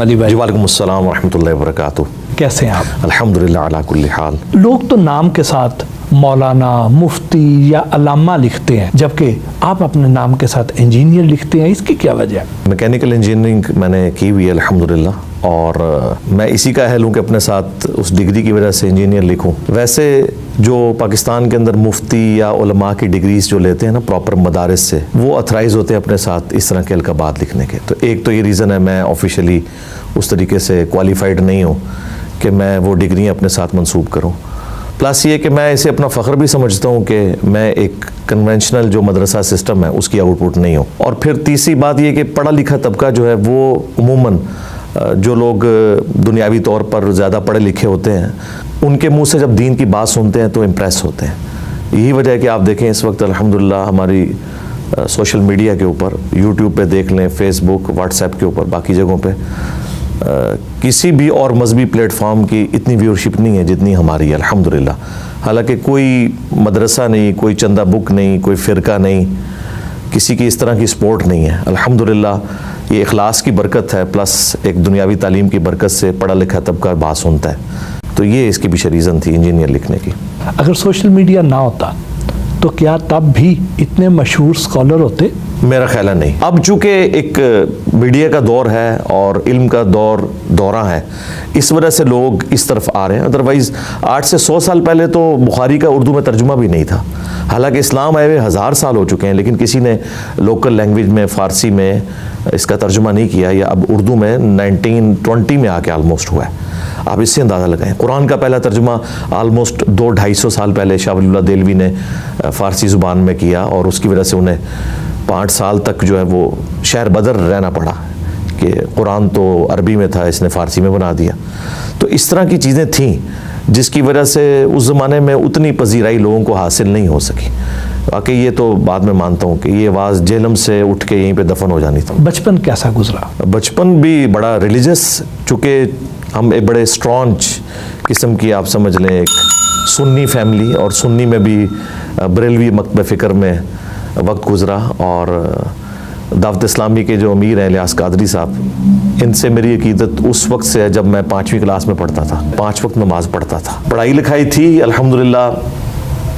علی بھائی، جی وعلیکم السلام ورحمۃ اللہ وبرکاتہ. کیسے ہیں آپ؟ الحمدللہ علی کل حال. لوگ تو نام کے ساتھ مولانا، مفتی یا علامہ لکھتے ہیں، جبکہ آپ اپنے نام کے ساتھ انجینئر لکھتے ہیں، اس کی کیا وجہ ہے؟ میکینیکل انجینئرنگ میں نے کی ہوئی ہے الحمدللہ، اور میں اسی کا اہل ہوں کہ اپنے ساتھ اس ڈگری کی وجہ سے انجینئر لکھوں. ویسے جو پاکستان کے اندر مفتی یا علماء کی ڈگریز جو لیتے ہیں نا پراپر مدارس سے، وہ اتھرائز ہوتے ہیں اپنے ساتھ اس طرح کے القابات لکھنے کے. تو ایک تو یہ ریزن ہے میں آفیشلی اس طریقے سے کوالیفائڈ نہیں ہوں کہ میں وہ ڈگریاں اپنے ساتھ منسوب کروں. پلس یہ کہ میں اسے اپنا فخر بھی سمجھتا ہوں کہ میں ایک کنونشنل جو مدرسہ سسٹم ہے اس کی آؤٹ پٹ نہیں ہوں. اور پھر تیسری بات یہ کہ پڑھا لکھا طبقہ جو ہے وہ عموماً جو لوگ دنیاوی طور پر زیادہ پڑھے لکھے ہوتے ہیں ان کے منہ سے جب دین کی بات سنتے ہیں تو امپریس ہوتے ہیں. یہی وجہ ہے کہ آپ دیکھیں اس وقت الحمدللہ ہماری سوشل میڈیا کے اوپر، یوٹیوب پہ دیکھ لیں، فیس بک، واٹس ایپ کے اوپر، باقی جگہوں پہ کسی بھی اور مذہبی پلیٹ فارم کی اتنی ویورشپ نہیں ہے جتنی ہماری ہے الحمدللہ. حالانکہ کوئی مدرسہ نہیں، کوئی چندہ بک نہیں، کوئی فرقہ نہیں، کسی کی اس طرح کی سپورٹ نہیں ہے الحمدللہ. یہ اخلاص کی برکت ہے، پلس ایک دنیاوی تعلیم کی برکت سے پڑھا لکھا طبقہ بات سنتا ہے. تو یہ اس کی پیچھے ریزن تھی انجینئر لکھنے کی. اگر سوشل میڈیا نہ ہوتا تو کیا تب بھی اتنے مشہور اسکالر ہوتے؟ میرا خیال ہے نہیں. اب چونکہ ایک میڈیا کا دور ہے اور علم کا دورہ ہے، اس وجہ سے لوگ اس طرف آ رہے ہیں. ادروائز 8 سے 100 سال پہلے تو بخاری کا اردو میں ترجمہ بھی نہیں تھا. حالانکہ اسلام آئے ہوئے 1000 سال ہو چکے ہیں، لیکن کسی نے لوکل لینگویج میں، فارسی میں اس کا ترجمہ نہیں کیا. یا اب اردو میں 1920 میں آ کے آلموسٹ ہوا ہے. آپ اس سے اندازہ لگائیں. قرآن کا پہلا ترجمہ آلموسٹ 200-250 سال پہلے شاہ ولی اللہ دہلوی نے فارسی زبان میں کیا، اور اس کی وجہ سے انہیں 5 سال تک جو ہے وہ شہر بدر رہنا پڑا کہ قرآن تو عربی میں تھا، اس نے فارسی میں بنا دیا. تو اس طرح کی چیزیں تھیں جس کی وجہ سے اس زمانے میں اتنی پذیرائی لوگوں کو حاصل نہیں ہو سکی. واقعی یہ تو بعد میں مانتا ہوں کہ یہ آواز جہلم سے اٹھ کے یہیں پہ دفن ہو جانی تھی. بچپن کیسا گزرا؟ بچپن بھی بڑا ریلیجس، چونکہ ہم ایک بڑے اسٹرانچ قسم کی، آپ سمجھ لیں ایک سنی فیملی، اور سنی میں بھی بریلوی مکتب فکر میں وقت گزرا. اور دعوت اسلامی کے جو امیر ہیں الیاس قادری صاحب، ان سے میری عقیدت اس وقت سے ہے جب میں 5ویں کلاس میں پڑھتا تھا. 5 وقت نماز پڑھتا تھا. پڑھائی لکھائی تھی الحمدللہ،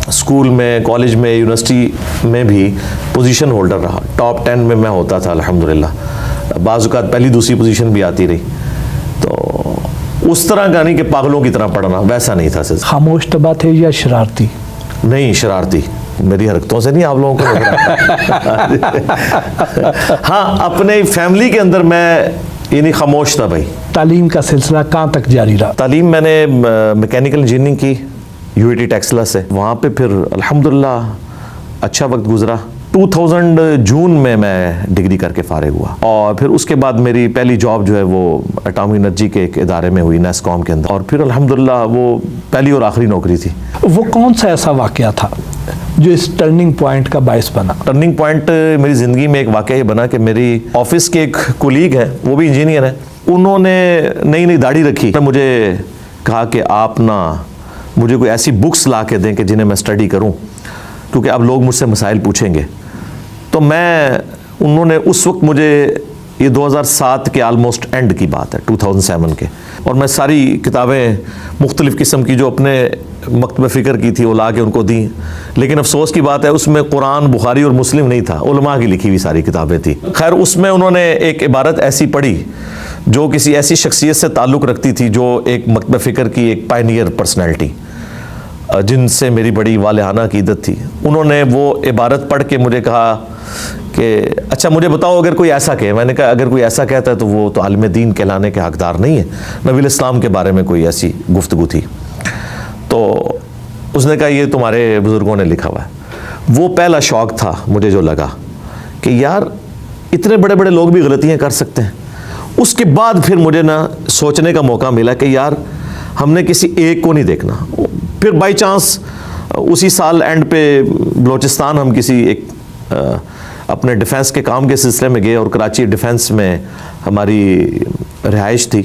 اسکول میں، کالج میں، یونیورسٹی میں بھی پوزیشن ہولڈر رہا. ٹاپ 10 میں ہوتا تھا الحمدللہ. بعض اوقات پہلی دوسری پوزیشن بھی آتی رہی. تو اس طرح کا نہیں کہ پاگلوں کی طرح پڑھنا، ویسا نہیں تھا. خاموش طبع تھے یا شرارتی؟ نہیں، شرارتی. میری حرکتوں سے نہیں آپ لوگوں کو ہاں اپنے فیملی کے اندر میں یعنی خاموش تھا بھائی. تعلیم کا سلسلہ کہاں تک جاری رہا؟ تعلیم میں نے میکینیکل انجینئرنگ کی UIT ٹیکسلا سے. وہاں پہ پھر الحمدللہ اچھا وقت گزرا. 2000 جون میں ڈگری کر کے فارغ ہوا، اور پھر اس کے بعد میری پہلی جاب جو ہے وہ اٹامی انرجی کے ایک ادارے میں ہوئی، نیسکوم کے اندر. اور پھر الحمدللہ وہ پہلی اور آخری نوکری تھی. وہ کون سا ایسا واقعہ تھا جو اس ٹرننگ پوائنٹ کا باعث بنا؟ ٹرننگ پوائنٹ میری زندگی میں ایک واقعہ یہ بنا کہ میری آفس کے ایک کولیگ ہیں، وہ بھی انجینئر ہیں. انہوں نے نئی داڑھی رکھی. مجھے کہا کہ آپ مجھے کوئی ایسی بکس لا کے دیں کہ جنہیں میں اسٹڈی کروں، کیونکہ اب لوگ مجھ سے مسائل پوچھیں گے. تو انہوں نے اس وقت مجھے، یہ 2007 کے آلموسٹ اینڈ کی بات ہے، 2007 کے، اور میں ساری کتابیں مختلف قسم کی جو اپنے مکتب فکر کی تھی وہ لا کے ان کو دیں. لیکن افسوس کی بات ہے اس میں قرآن، بخاری اور مسلم نہیں تھا، علماء کی لکھی ہوئی ساری کتابیں تھیں. خیر اس میں انہوں نے ایک عبارت ایسی پڑھی جو کسی ایسی شخصیت سے تعلق رکھتی تھی جو ایک مکتب فکر کی ایک پائنیئر پرسنالٹی، جن سے میری بڑی والہانہ عقیدت تھی. انہوں نے وہ عبارت پڑھ کے مجھے کہا کہ اچھا مجھے بتاؤ اگر کوئی ایسا کہے. میں نے کہا اگر کوئی ایسا کہتا ہے تو وہ تو عالم دین کہلانے کے حقدار نہیں ہے. نبی الاسلام کے بارے میں کوئی ایسی گفتگو تھی. تو اس نے کہا یہ تمہارے بزرگوں نے لکھا ہوا ہے. وہ پہلا شوق تھا مجھے جو لگا کہ یار اتنے بڑے بڑے لوگ بھی غلطیاں کر سکتے ہیں. اس کے بعد پھر مجھے سوچنے کا موقع ملا کہ یار ہم نے کسی ایک کو نہیں دیکھنا. پھر بائی چانس اسی سال اینڈ پہ بلوچستان ہم کسی ایک اپنے ڈیفنس کے کام کے سلسلے میں گئے، اور کراچی ڈیفنس میں ہماری رہائش تھی.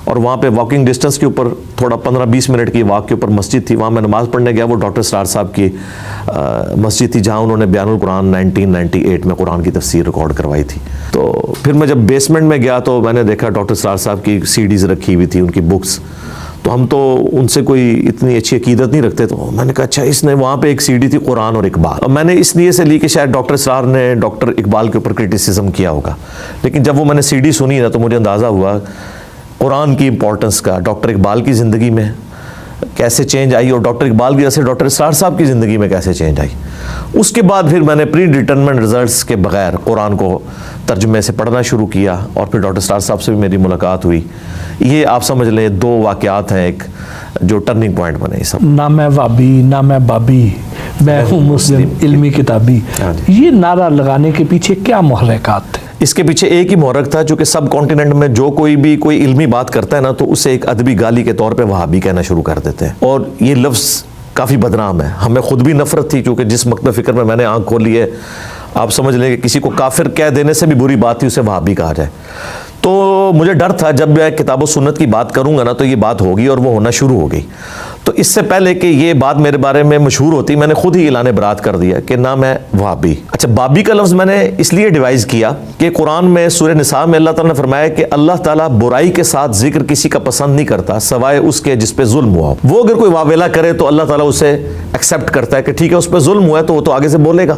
اور وہاں پہ واکنگ ڈسٹنس کے اوپر تھوڑا 15-20 منٹ کی واک کے اوپر مسجد تھی, وہاں میں نماز پڑھنے گیا. وہ ڈاکٹر اسرار صاحب کی مسجد تھی جہاں انہوں نے بیان القرآن 1998 میں قرآن کی تفسیر ریکارڈ کروائی تھی. تو پھر میں جب بیسمنٹ میں گیا تو میں نے دیکھا ڈاکٹر اسرار صاحب کی CDs رکھی ہوئی تھی, ان کی بکس. تو ہم تو ان سے کوئی اتنی اچھی عقیدت نہیں رکھتے, تو میں نے کہا اچھا اس نے وہاں پہ ایک CD تھی قرآن اور اقبال, اور میں نے اس لیے سے لی کہ شاید ڈاکٹر اسرار نے ڈاکٹر اقبال کے اوپر کرٹیسزم کیا ہوگا. لیکن جب وہ میں نے CD سنی نا تو مجھے اندازہ ہوا قرآن کی امپورٹنس کا, ڈاکٹر اقبال کی زندگی میں کیسے چینج آئی, اور ڈاکٹر اقبال کی وجہ سے ڈاکٹر اسرار صاحب کی زندگی میں کیسے چینج آئی. اس کے بعد پھر میں نے پری ڈٹرمنٹ رزلٹس کے بغیر قرآن کو ترجمے سے پڑھنا شروع کیا, اور پھر ڈاکٹر اسرار صاحب سے بھی میری ملاقات ہوئی. یہ آپ سمجھ لیں 2 واقعات ہیں ایک جو ٹرننگ پوائنٹ بنے. سب نہ میں وابی نہ میں بابی, میں ہوں مسلم علمی کتابی, یہ نعرہ لگانے کے پیچھے کیا محرکات تھے؟ اس کے پیچھے ایک ہی محرک تھا, چونکہ سب کانٹیننٹ میں جو کوئی بھی کوئی علمی بات کرتا ہے نا تو اسے ایک ادبی گالی کے طور پہ وہابی کہنا شروع کر دیتے ہیں, اور یہ لفظ کافی بدنام ہے. ہمیں خود بھی نفرت تھی, کیونکہ جس مکتب فکر میں نے آنکھ کھولی ہے, آپ سمجھ لیں کہ کسی کو کافر کہہ دینے سے بھی بری بات تھی اسے وہابی کہا جائے. تو مجھے ڈر تھا جب میں کتاب و سنت کی بات کروں گا نا تو یہ بات ہوگی, اور وہ ہونا شروع ہو گئی. تو اس سے پہلے کہ یہ بات میرے بارے میں مشہور ہوتی, میں نے خود ہی اعلان برات کر دیا کہ نہ میں وہابی. اچھا, بابی کا لفظ میں نے اس لیے ڈیوائز کیا کہ قرآن میں سورہ نساء میں اللہ تعالیٰ نے فرمایا کہ اللہ تعالیٰ برائی کے ساتھ ذکر کسی کا پسند نہیں کرتا سوائے اس کے جس پہ ظلم ہوا. وہ اگر کوئی واویلا کرے تو اللہ تعالیٰ اسے ایکسیپٹ کرتا ہے کہ ٹھیک ہے اس پہ ظلم ہوا ہے, تو وہ تو آگے سے بولے گا.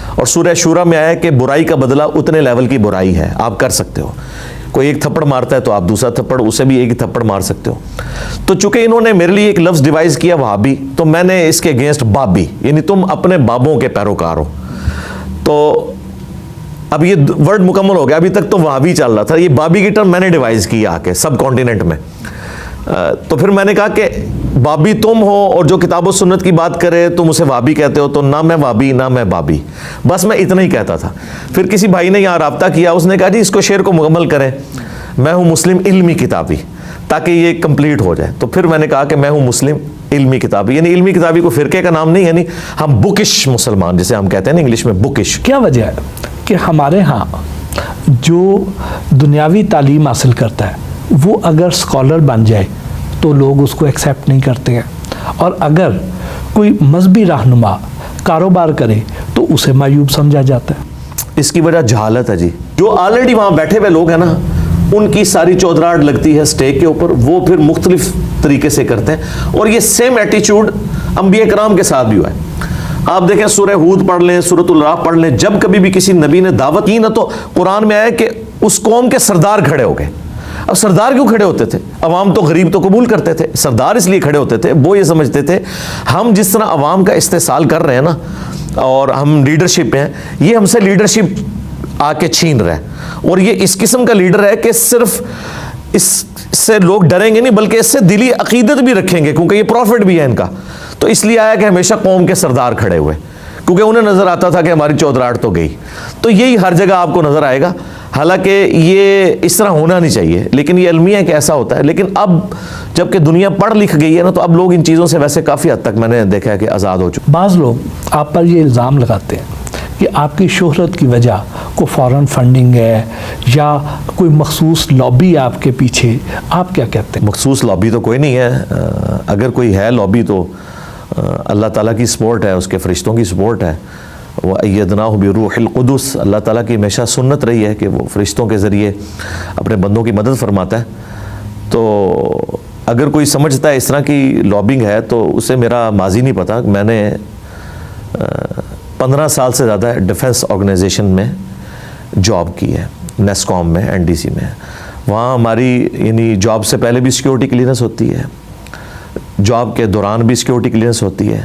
اور سورہ شورا میں آیا کہ برائی کا بدلہ اتنے لیول کی برائی ہے, آپ کر سکتے ہو. کوئی ایک تھپڑ مارتا ہے تو آپ دوسرا تھپڑ, اسے بھی ایک ہی تھپڑ مار سکتے ہو. تو چونکہ انہوں نے میرے لیے ایک لفظ ڈیوائز کیا وہابی, تو میں نے اس کے اگینسٹ بابی, یعنی تم اپنے بابوں کے پیروکار ہو. تو اب یہ ورڈ مکمل ہو گیا, ابھی تک تو وہابی چل رہا تھا, یہ بابی کی ٹرم میں نے ڈیوائز کی آ کے سب کانٹیننٹ میں. تو پھر میں نے کہا کہ بابی تم ہو, اور جو کتاب و سنت کی بات کرے تم اسے وابی کہتے ہو, تو نہ میں وابی نہ میں بابی, بس میں اتنا ہی کہتا تھا. پھر کسی بھائی نے یہاں رابطہ کیا, اس نے کہا جی اس کو شعر کو مکمل کریں, میں ہوں مسلم علمی کتابی, تاکہ یہ کمپلیٹ ہو جائے. تو پھر میں نے کہا کہ میں ہوں مسلم علمی کتابی, یعنی علمی کتابی کو فرقے کا نام نہیں, یعنی ہم بکش مسلمان جسے ہم کہتے ہیں نا انگلش میں بکش. کیا وجہ ہے کہ ہمارے ہاں جو دنیاوی تعلیم حاصل کرتا ہے وہ اگر اسکالر بن جائے تو لوگ اس کو ایکسیپٹ نہیں کرتے ہیں, اور اگر کوئی مذہبی رہنما کاروبار کرے تو اسے معیوب سمجھا جاتا ہے؟ اس کی وجہ جہالت ہے جی. جو آلریڈی وہاں بیٹھے ہوئے لوگ ہیں نا, ان کی ساری چودراہٹ لگتی ہے سٹیک کے اوپر, وہ پھر مختلف طریقے سے کرتے ہیں. اور یہ سیم ایٹیچیوڈ انبیاء کرام کے ساتھ بھی ہوا ہے. آپ دیکھیں سورہ ہود پڑھ لیں, سورۃ الراف پڑھ لیں, جب کبھی بھی کسی نبی نے دعوت کی نا تو قرآن میں آیا کہ اس قوم کے سردار کھڑے ہو گئے. اب سردار کیوں کھڑے ہوتے تھے؟ عوام تو غریب تو قبول کرتے تھے, سردار اس لیے کھڑے ہوتے تھے, وہ یہ سمجھتے تھے ہم جس طرح عوام کا استحصال کر رہے ہیں نا, اور ہم لیڈرشپ ہیں, یہ ہم سے لیڈرشپ آ کے چھین رہا ہے. اور یہ اس قسم کا لیڈر ہے کہ صرف اس سے لوگ ڈریں گے نہیں, بلکہ اس سے دلی عقیدت بھی رکھیں گے, کیونکہ یہ پروفٹ بھی ہے ان کا. تو اس لیے آیا کہ ہمیشہ قوم کے سردار کھڑے ہوئے, کیونکہ انہیں نظر آتا تھا کہ ہماری چودراہٹ تو گئی. تو یہی ہر جگہ آپ کو نظر آئے گا, حالانکہ یہ اس طرح ہونا نہیں چاہیے, لیکن یہ المیہ کہ ایسا ہوتا ہے. لیکن اب جب کہ دنیا پڑھ لکھ گئی ہے نا, تو اب لوگ ان چیزوں سے ویسے کافی حد تک میں نے دیکھا ہے کہ آزاد ہو چکے. بعض لوگ آپ پر یہ الزام لگاتے ہیں کہ آپ کی شہرت کی وجہ کو فارن فنڈنگ ہے یا کوئی مخصوص لابی آپ کے پیچھے, آپ کیا کہتے ہیں؟ مخصوص لابی تو کوئی نہیں ہے. اگر کوئی ہے لابی تو اللہ تعالیٰ کی سپورٹ ہے, اس کے فرشتوں کی سپورٹ ہے. وَأَيَّدْنَاهُ بِرُوحِ الْقُدُسِ, اللہ تعالیٰ کی ہمیشہ سنت رہی ہے کہ وہ فرشتوں کے ذریعے اپنے بندوں کی مدد فرماتا ہے. تو اگر کوئی سمجھتا ہے اس طرح کی لابنگ ہے تو اسے میرا ماضی نہیں پتا. میں نے 15 سال سے زیادہ ڈیفنس آرگنائزیشن میں جاب کی ہے, نیسکوم میں, NDC میں. وہاں ہماری یعنی جاب سے پہلے بھی سیکیورٹی کلیئرنس ہوتی ہے, جاب کے دوران بھی سیکیورٹی کلیئرنس ہوتی ہے,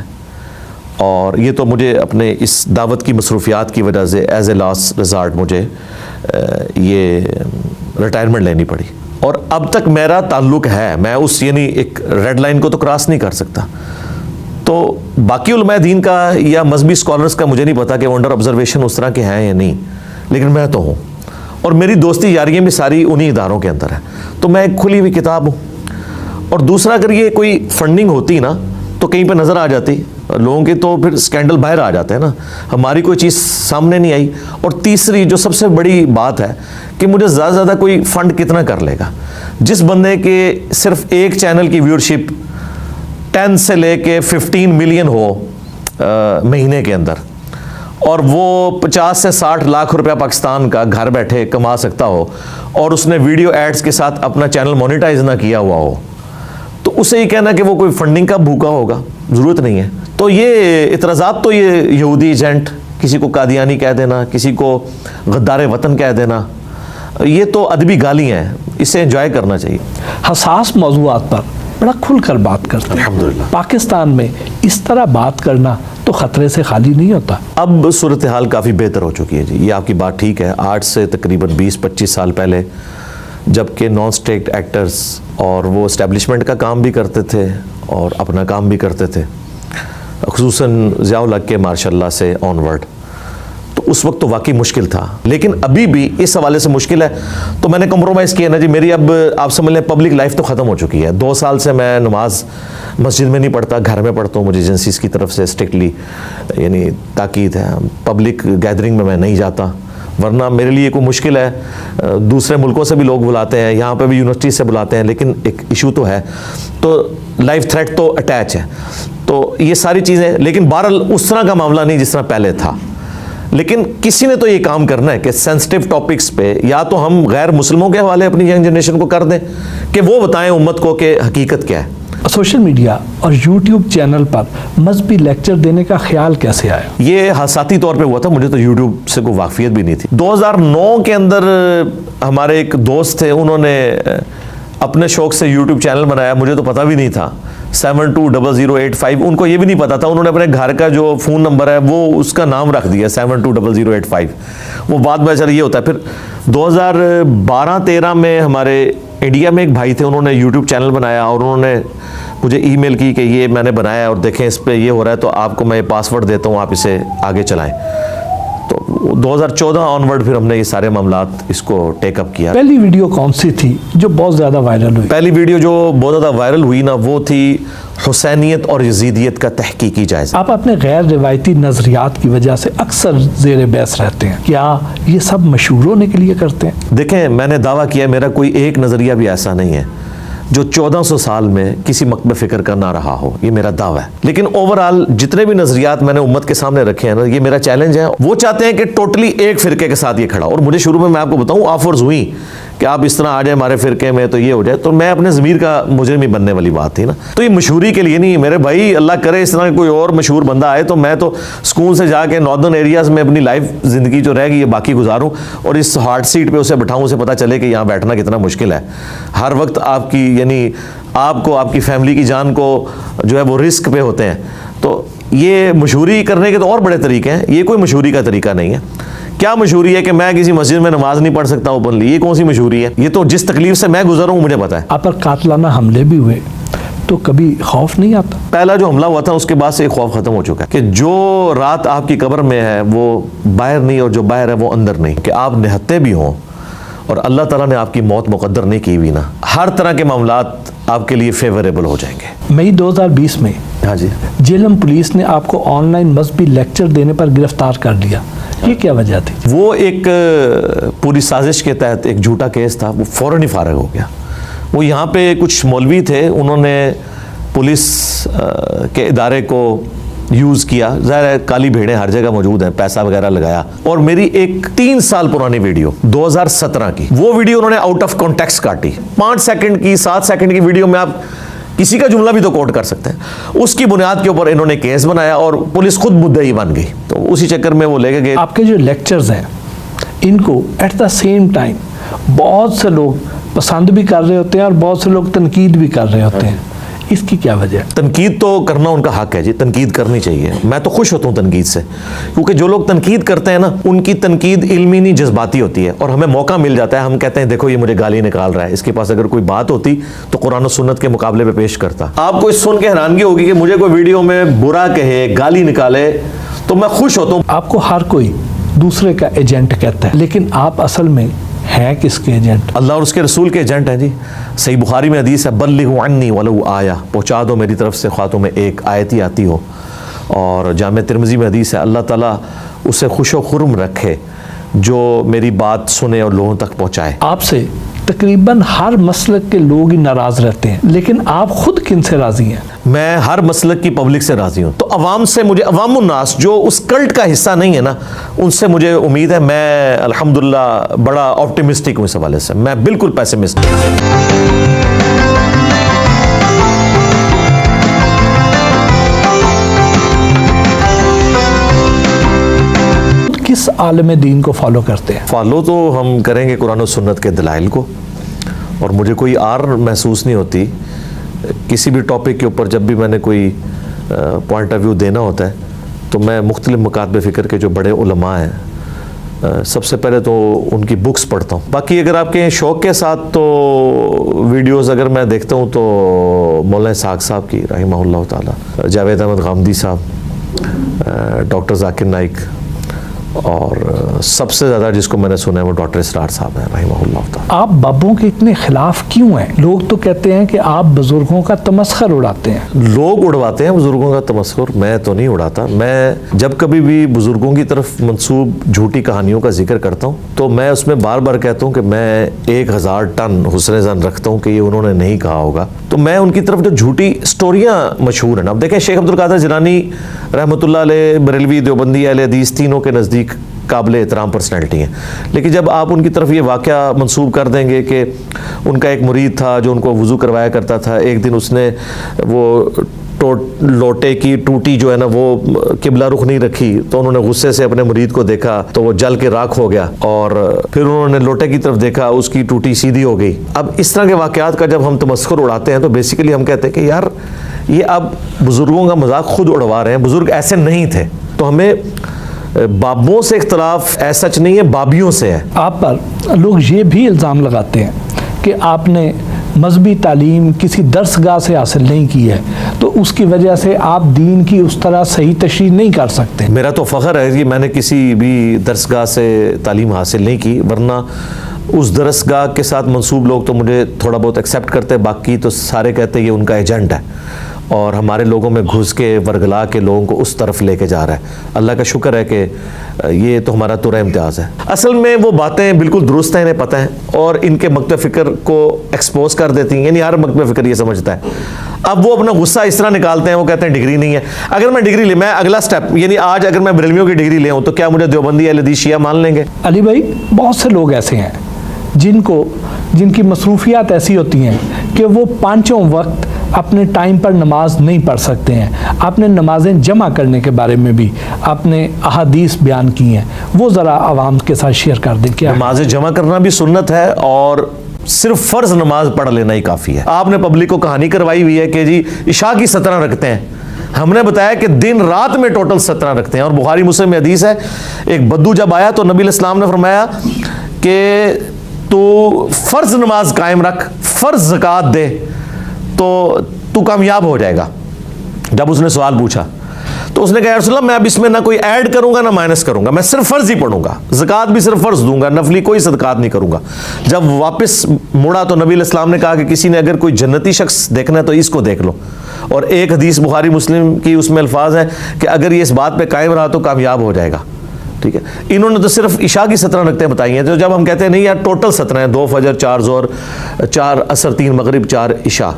اور یہ تو مجھے اپنے اس دعوت کی مصروفیات کی وجہ سے ایز اے لاسٹ ریزارٹ مجھے یہ ریٹائرمنٹ لینی پڑی. اور اب تک میرا تعلق ہے, میں اس یعنی ایک ریڈ لائن کو تو کراس نہیں کر سکتا. تو باقی علماء دین کا یا مذہبی اسکالرس کا مجھے نہیں پتا کہ وہ انڈر آبزرویشن اس طرح کے ہیں یا نہیں, لیکن میں تو ہوں, اور میری دوستی یاریاں بھی ساری انہی اداروں کے اندر ہیں. تو میں ایک کھلی ہوئی کتاب ہوں. اور دوسرا, اگر یہ کوئی فنڈنگ ہوتی نا تو کہیں پہ نظر آ جاتی لوگوں کے تو پھر سکینڈل باہر آ جاتے ہیں نا, ہماری کوئی چیز سامنے نہیں آئی. اور تیسری جو سب سے بڑی بات ہے کہ مجھے زیادہ سے زیادہ کوئی فنڈ کتنا کر لے گا. جس بندے کے صرف ایک چینل کی ویورشپ 10 سے لے کے 15 ملین ہو مہینے کے اندر, اور وہ 50 سے 60 لاکھ روپیہ پاکستان کا گھر بیٹھے کما سکتا ہو, اور اس نے ویڈیو ایڈز کے ساتھ اپنا چینل مونیٹائز نہ کیا ہوا ہو, تو اسے یہ کہنا کہ وہ کوئی فنڈنگ کا بھوکا ہوگا, ضرورت نہیں ہے. تو یہ اعتراضات تو یہ یہودی ایجنٹ, کسی کو قادیانی کہہ دینا, کسی کو غدار وطن کہہ دینا, یہ تو ادبی گالی ہیں, اسے انجوائے کرنا چاہیے. حساس موضوعات پر بڑا کھل کر بات کرتے ہیں. الحمدللہ. پاکستان میں اس طرح بات کرنا تو خطرے سے خالی نہیں ہوتا. اب صورتحال کافی بہتر ہو چکی ہے جی, یہ آپ کی بات ٹھیک ہے. آج سے تقریباً 20-25 سال پہلے جبکہ نان اسٹیٹ ایکٹرز اور وہ اسٹیبلشمنٹ کا کام بھی کرتے تھے اور اپنا کام بھی کرتے تھے, خصوصاً ضیاء الحق کے ماشاء اللہ سے آن ورڈ, تو اس وقت تو واقعی مشکل تھا. لیکن ابھی بھی اس حوالے سے مشکل ہے, تو میں نے کمپرومائز کیا نا جی. میری اب آپ سمجھ لیں پبلک لائف تو ختم ہو چکی ہے. 2 سال سے میں نماز مسجد میں نہیں پڑھتا, گھر میں پڑھتا ہوں. مجھے ایجنسیز کی طرف سے اسٹرکٹلی یعنی تاکید ہے, پبلک گیدرنگ میں نہیں جاتا, ورنہ میرے لیے کوئی مشکل ہے. دوسرے ملکوں سے بھی لوگ بلاتے ہیں, یہاں پہ بھی یونیورسٹی سے بلاتے ہیں, لیکن ایک ایشو تو ہے, تو لائف تھریٹ تو اٹیچ ہے. تو یہ ساری چیزیں, لیکن بہرحال اس طرح کا معاملہ نہیں جس طرح پہلے تھا. لیکن کسی نے تو یہ کام کرنا ہے کہ سینسٹیو ٹاپکس پہ یا تو ہم غیر مسلموں کے حوالے اپنی ینگ جنریشن کو کر دیں کہ وہ بتائیں امت کو کہ حقیقت کیا ہے. سوشل میڈیا اور یوٹیوب چینل پر مذہبی لیکچر دینے کا خیال کیسے آیا؟ یہ حساتی طور پہ ہوا تھا, مجھے تو یوٹیوب سے کوئی واقفیت بھی نہیں تھی. 2009 کے اندر ہمارے ایک دوست تھے, انہوں نے اپنے شوق سے یوٹیوب چینل بنایا, مجھے تو پتہ بھی نہیں تھا. 720085, ان کو یہ بھی نہیں پتا تھا, انہوں نے اپنے گھر کا جو فون نمبر ہے وہ اس کا نام رکھ دیا 720085. وہ بعد میں چل یہ ہوتا ہے. پھر 2012-13 میں ہمارے انڈیا میں ایک بھائی تھے, انہوں نے یوٹیوب چینل بنایا اور انہوں نے مجھے ای میل کی کہ یہ میں نے بنایا اور دیکھیں اس پہ یہ ہو رہا ہے, تو آپ کو میں پاس ورڈ دیتا ہوں, آپ اسے آگے چلائیں. تو 2014 آن ورڈ پھر ہم نے یہ سارے معاملات اس کو ٹیک اپ کیا. پہلی ویڈیو کون سی تھی جو بہت زیادہ وائرل ہوئی؟ پہلی ویڈیو جو بہت زیادہ وائرل ہوئی نا, وہ تھی حسینیت اور یزیدیت کا تحقیقی جائزہ. آپ اپنے غیر روایتی نظریات کی وجہ سے اکثر زیر بحث رہتے ہیں, کیا یہ سب مشہور ہونے کے لیے کرتے ہیں؟ دیکھیں, میں نے دعویٰ کیا میرا کوئی ایک نظریہ بھی ایسا نہیں ہے جو 1400 سال میں کسی مکتب فکر کا نہ رہا ہو, یہ میرا دعویٰ ہے. لیکن اوورآل جتنے بھی نظریات میں نے امت کے سامنے رکھے ہیں نا, یہ میرا چیلنج ہے. وہ چاہتے ہیں کہ ٹوٹلی ایک فرقے کے ساتھ یہ کھڑا, اور مجھے شروع میں آپ کو بتاؤں آفرز ہوئی کہ آپ اس طرح آ جائیں ہمارے فرقے میں تو یہ ہو جائے, تو میں اپنے ضمیر کا مجرم ہی بننے والی بات تھی نا. تو یہ مشہوری کے لیے نہیں میرے بھائی, اللہ کرے اس طرح کوئی اور مشہور بندہ آئے تو میں تو سکون سے جا کے ناردرن ایریاز میں اپنی لائف زندگی جو رہ گئی یہ باقی گزاروں, اور اس ہارڈ سیٹ پہ اسے بٹھاؤں, اسے پتہ چلے کہ یہاں بیٹھنا کتنا مشکل ہے. ہر وقت آپ کی یعنی آپ کو آپ کی فیملی کی جان کو جو ہے وہ رسک پہ ہوتے ہیں. تو یہ مشہوری کرنے کے تو اور بڑے طریقے ہیں, یہ کوئی مشہوری کا طریقہ نہیں ہے. کیا مشہوری ہے کہ میں کسی مسجد میں نماز نہیں پڑھ سکتا اوپنلی, یہ کون سی مشہوری ہے؟ یہ تو جس تکلیف سے میں گزر ہوں مجھے پتا ہے. آپ پر قاتلانہ حملے بھی ہوئے تو کبھی خوف نہیں آتا؟ پہلا جو حملہ ہوا تھا اس کے بعد سے ایک خوف ختم ہو چکا ہے کہ جو رات آپ کی قبر میں ہے وہ باہر نہیں, اور جو باہر ہے وہ اندر نہیں. کہ آپ نہتے بھی ہوں اور اللہ تعالیٰ نے آپ کی موت مقدر نہیں کی ہوئی نا, ہر طرح کے معاملات آپ کے لیے فیوریبل ہو جائیں گے. مئی 2020 میں ہاں جی, جیلم پولیس نے آپ کو آن لائن مذہبی لیکچر دینے پر گرفتار کر لیا, یہ کیا وجہ تھی؟ وہ ایک پوری سازش کے تحت ایک جھوٹا کیس تھا, وہ فوراً ہی فارغ ہو گیا. وہ یہاں پہ کچھ مولوی تھے, انہوں نے پولیس کے ادارے کو یوز کیا, ظاہر ہے کالی بھیڑیں ہر جگہ موجود ہیں, پیسہ وغیرہ لگایا. اور میری ایک 3 سال پرانی ویڈیو 2017 کی, وہ ویڈیو انہوں نے out of context Kati. 5 second کی 7 سیکنڈ کی ویڈیو میں آپ کسی کا جملہ بھی تو کوٹ کر سکتے ہیں. اس کی بنیاد کے اوپر انہوں نے کیس بنایا اور پولیس خود مدعی بن گئی. تو اسی چکر میں وہ لے کے گئے. آپ کے جو لیکچرز ہیں ان کو ایٹ دا سیم ٹائم بہت سے لوگ پسند بھی کر رہے ہوتے ہیں اور بہت سے لوگ تنقید بھی کر رہے ہوتے ہیں, اس کی کیا وجہ ہے؟ تنقید تو کرنا ان کا حق ہے جی, تنقید کرنی چاہیے. میں تو خوش ہوتا ہوں تنقید سے, کیونکہ جو لوگ تنقید کرتے ہیں نا ان کی تنقید علمی نہیں جذباتی ہوتی ہے, اور ہمیں موقع مل جاتا ہے. ہم کہتے ہیں دیکھو یہ مجھے گالی نکال رہا ہے, اس کے پاس اگر کوئی بات ہوتی تو قرآن و سنت کے مقابلے پہ پیش کرتا. آپ کو اس سن کے حیرانگی ہوگی کہ مجھے کوئی ویڈیو میں برا کہے, گالی نکالے تو میں خوش ہوتا ہوں. آپ کو ہر کوئی دوسرے کا ایجنٹ کہتا ہے, لیکن آپ اصل میں ہیں کس کے ایجنٹ؟ اللہ اور اس کے رسول کے ایجنٹ ہیں جی. صحیح بخاری میں حدیث ہے, بلغوا عنی ولو آیہ, پہنچا دو میری طرف سے خواہ تمہیں ایک آیت ہی آتی ہو. اور جامع ترمذی میں حدیث ہے اللہ تعالیٰ اسے خوش و خرم رکھے جو میری بات سنے اور لوگوں تک پہنچائے. آپ سے تقریباً ہر مسلک کے لوگ ہی ناراض رہتے ہیں، لیکن آپ خود کن سے راضی ہیں؟ میں ہر مسلک کی پبلک سے راضی ہوں. تو عوام سے مجھے، عوام الناس جو اس کلٹ کا حصہ نہیں ہے نا، ان سے مجھے امید ہے. میں الحمدللہ بڑا آپٹیمسٹک ہوں اس حوالے سے، میں بالکل پیسمسٹ ہوں. کس عالم دین کو فالو کرتے ہیں؟ فالو تو ہم کریں گے قرآن و سنت کے دلائل کو، اور مجھے کوئی آر محسوس نہیں ہوتی کسی بھی ٹاپک کے اوپر. جب بھی میں نے کوئی پوائنٹ آف ویو دینا ہوتا ہے تو میں مختلف مکاتب فکر کے جو بڑے علماء ہیں سب سے پہلے تو ان کی بکس پڑھتا ہوں. باقی اگر آپ کے شوق کے ساتھ تو ویڈیوز اگر میں دیکھتا ہوں تو مولانا اسحاق صاحب کی رحمہ اللہ تعالی، جاوید احمد غامدی صاحب، ڈاکٹر ذاکر نائک، اور سب سے زیادہ جس کو میں نے سنا ہے وہ ڈاکٹر اسرار صاحب ہیں رحمہ اللہ تعالی. آپ بابوں کے اتنے خلاف کیوں ہیں؟ لوگ تو کہتے ہیں کہ آپ بزرگوں کا تمسخر اڑاتے ہیں. لوگ اڑواتے ہیں بزرگوں کا تمسخر، میں تو نہیں اڑاتا. میں جب کبھی بھی بزرگوں کی طرف منسوب جھوٹی کہانیوں کا ذکر کرتا ہوں تو میں اس میں بار بار کہتا ہوں کہ میں 1000 ٹن حسن ظن رکھتا ہوں کہ یہ انہوں نے نہیں کہا ہوگا. تو میں ان کی طرف جو جھوٹی سٹوریاں مشہور ہیں، اب دیکھیں شیخ عبد القادر جیلانی رحمۃ اللہ علیہ، بریلوی، دیوبندی، اہل حدیث، تینوں کے نزدیک قابل احترام پرسنالٹی ہیں. لیکن جب آپ ان کی طرف یہ واقعہ منسوب کر دیں گے کہ ان کا ایک مرید تھا جو ان کو وضو کروایا کرتا تھا، ایک دن اس نے وہ لوٹے کی ٹوٹی جو ہے نا وہ قبلہ رخ نہیں رکھی تو انہوں نے غصے سے اپنے مرید کو دیکھا تو وہ جل کے راکھ ہو گیا، اور پھر انہوں نے لوٹے کی طرف دیکھا اس کی ٹوٹی سیدھی ہو گئی. اب اس طرح کے واقعات کا جب ہم تمسخر اڑاتے ہیں تو بیسیکلی ہم کہتے ہیں کہ یار یہ اب بزرگوں کا مذاق خود اڑوا رہے ہیں، بزرگ ایسے نہیں تھے. تو ہمیں بابوں سے اختلاف ایسا سچ نہیں ہے، بابیوں سے ہے. آپ پر لوگ یہ بھی الزام لگاتے ہیں کہ آپ نے مذہبی تعلیم کسی درسگاہ سے حاصل نہیں کی ہے، تو اس کی وجہ سے آپ دین کی اس طرح صحیح تشریح نہیں کر سکتے. میرا تو فخر ہے کہ میں نے کسی بھی درسگاہ سے تعلیم حاصل نہیں کی، ورنہ اس درسگاہ کے ساتھ منسوب لوگ تو مجھے تھوڑا بہت ایکسیپٹ کرتے، باقی تو سارے کہتے ہیں یہ ان کا ایجنٹ ہے اور ہمارے لوگوں میں گھس کے ورگلا کے لوگوں کو اس طرف لے کے جا رہا ہے. اللہ کا شکر ہے کہ یہ تو ہمارا تورہ امتیاز ہے. اصل میں وہ باتیں بالکل درست ہیں، انہیں پتہ ہے، اور ان کے مکتب فکر کو ایکسپوز کر دیتی ہیں. یعنی ہر مکتب فکر یہ سمجھتا ہے. اب وہ اپنا غصہ اس طرح نکالتے ہیں، وہ کہتے ہیں ڈگری نہیں ہے. اگر میں ڈگری لے، میں اگلا سٹیپ، یعنی آج اگر میں بریلویوں کی ڈگری لے ہوں تو کیا مجھے دیوبندی اہل حدیث شیعہ مان لیں گے؟ علی بھائی، بہت سے لوگ ایسے ہیں جن کی مصروفیات ایسی ہوتی ہیں کہ وہ پانچوں وقت اپنے ٹائم پر نماز نہیں پڑھ سکتے ہیں. آپ نے نمازیں جمع کرنے کے بارے میں بھی آپ نے احادیث بیان کی ہیں، وہ ذرا عوام کے ساتھ شیئر کر دیں. کیا نمازیں جمع کرنا بھی سنت ہے اور صرف فرض نماز پڑھ لینا ہی کافی ہے. آپ نے پبلک کو کہانی کروائی ہوئی ہے کہ جی عشاء کی 17 رکھتے ہیں، ہم نے بتایا کہ دن رات میں ٹوٹل 17 رکھتے ہیں. اور بخاری مسلم میں حدیث ہے، ایک بدو جب آیا تو نبی علیہ السلام نے فرمایا کہ تو فرض نماز قائم رکھ، فرض زکوٰۃ دے تو کامیاب ہو جائے گا. جب اس نے سوال پوچھا تو اس نے کہا یا رسول اللہ میں اب اس میں نہ کوئی ایڈ کروں گا نہ مائنس کروں گا، میں صرف فرض ہی پڑھوں گا، زکوٰۃ بھی صرف فرض دوں گا، نفلی کوئی صدقات نہیں کروں گا. جب واپس مڑا تو نبی علیہ السلام نے کہا کہ کسی نے اگر کوئی جنتی شخص دیکھنا ہے تو اس کو دیکھ لو. اور ایک حدیث بخاری مسلم کی اس میں الفاظ ہیں کہ اگر یہ اس بات پہ قائم رہا تو کامیاب ہو جائے گا. ٹھیک ہے، انہوں نے تو صرف عشاء کی 17 رکعتیں بتائی ہیں. تو جب ہم کہتے ہیں نہیں یار ٹوٹل 17 ہیں، 2 فجر، 4 ظہر، 4 عصر، 3 مغرب، 4 عشاء،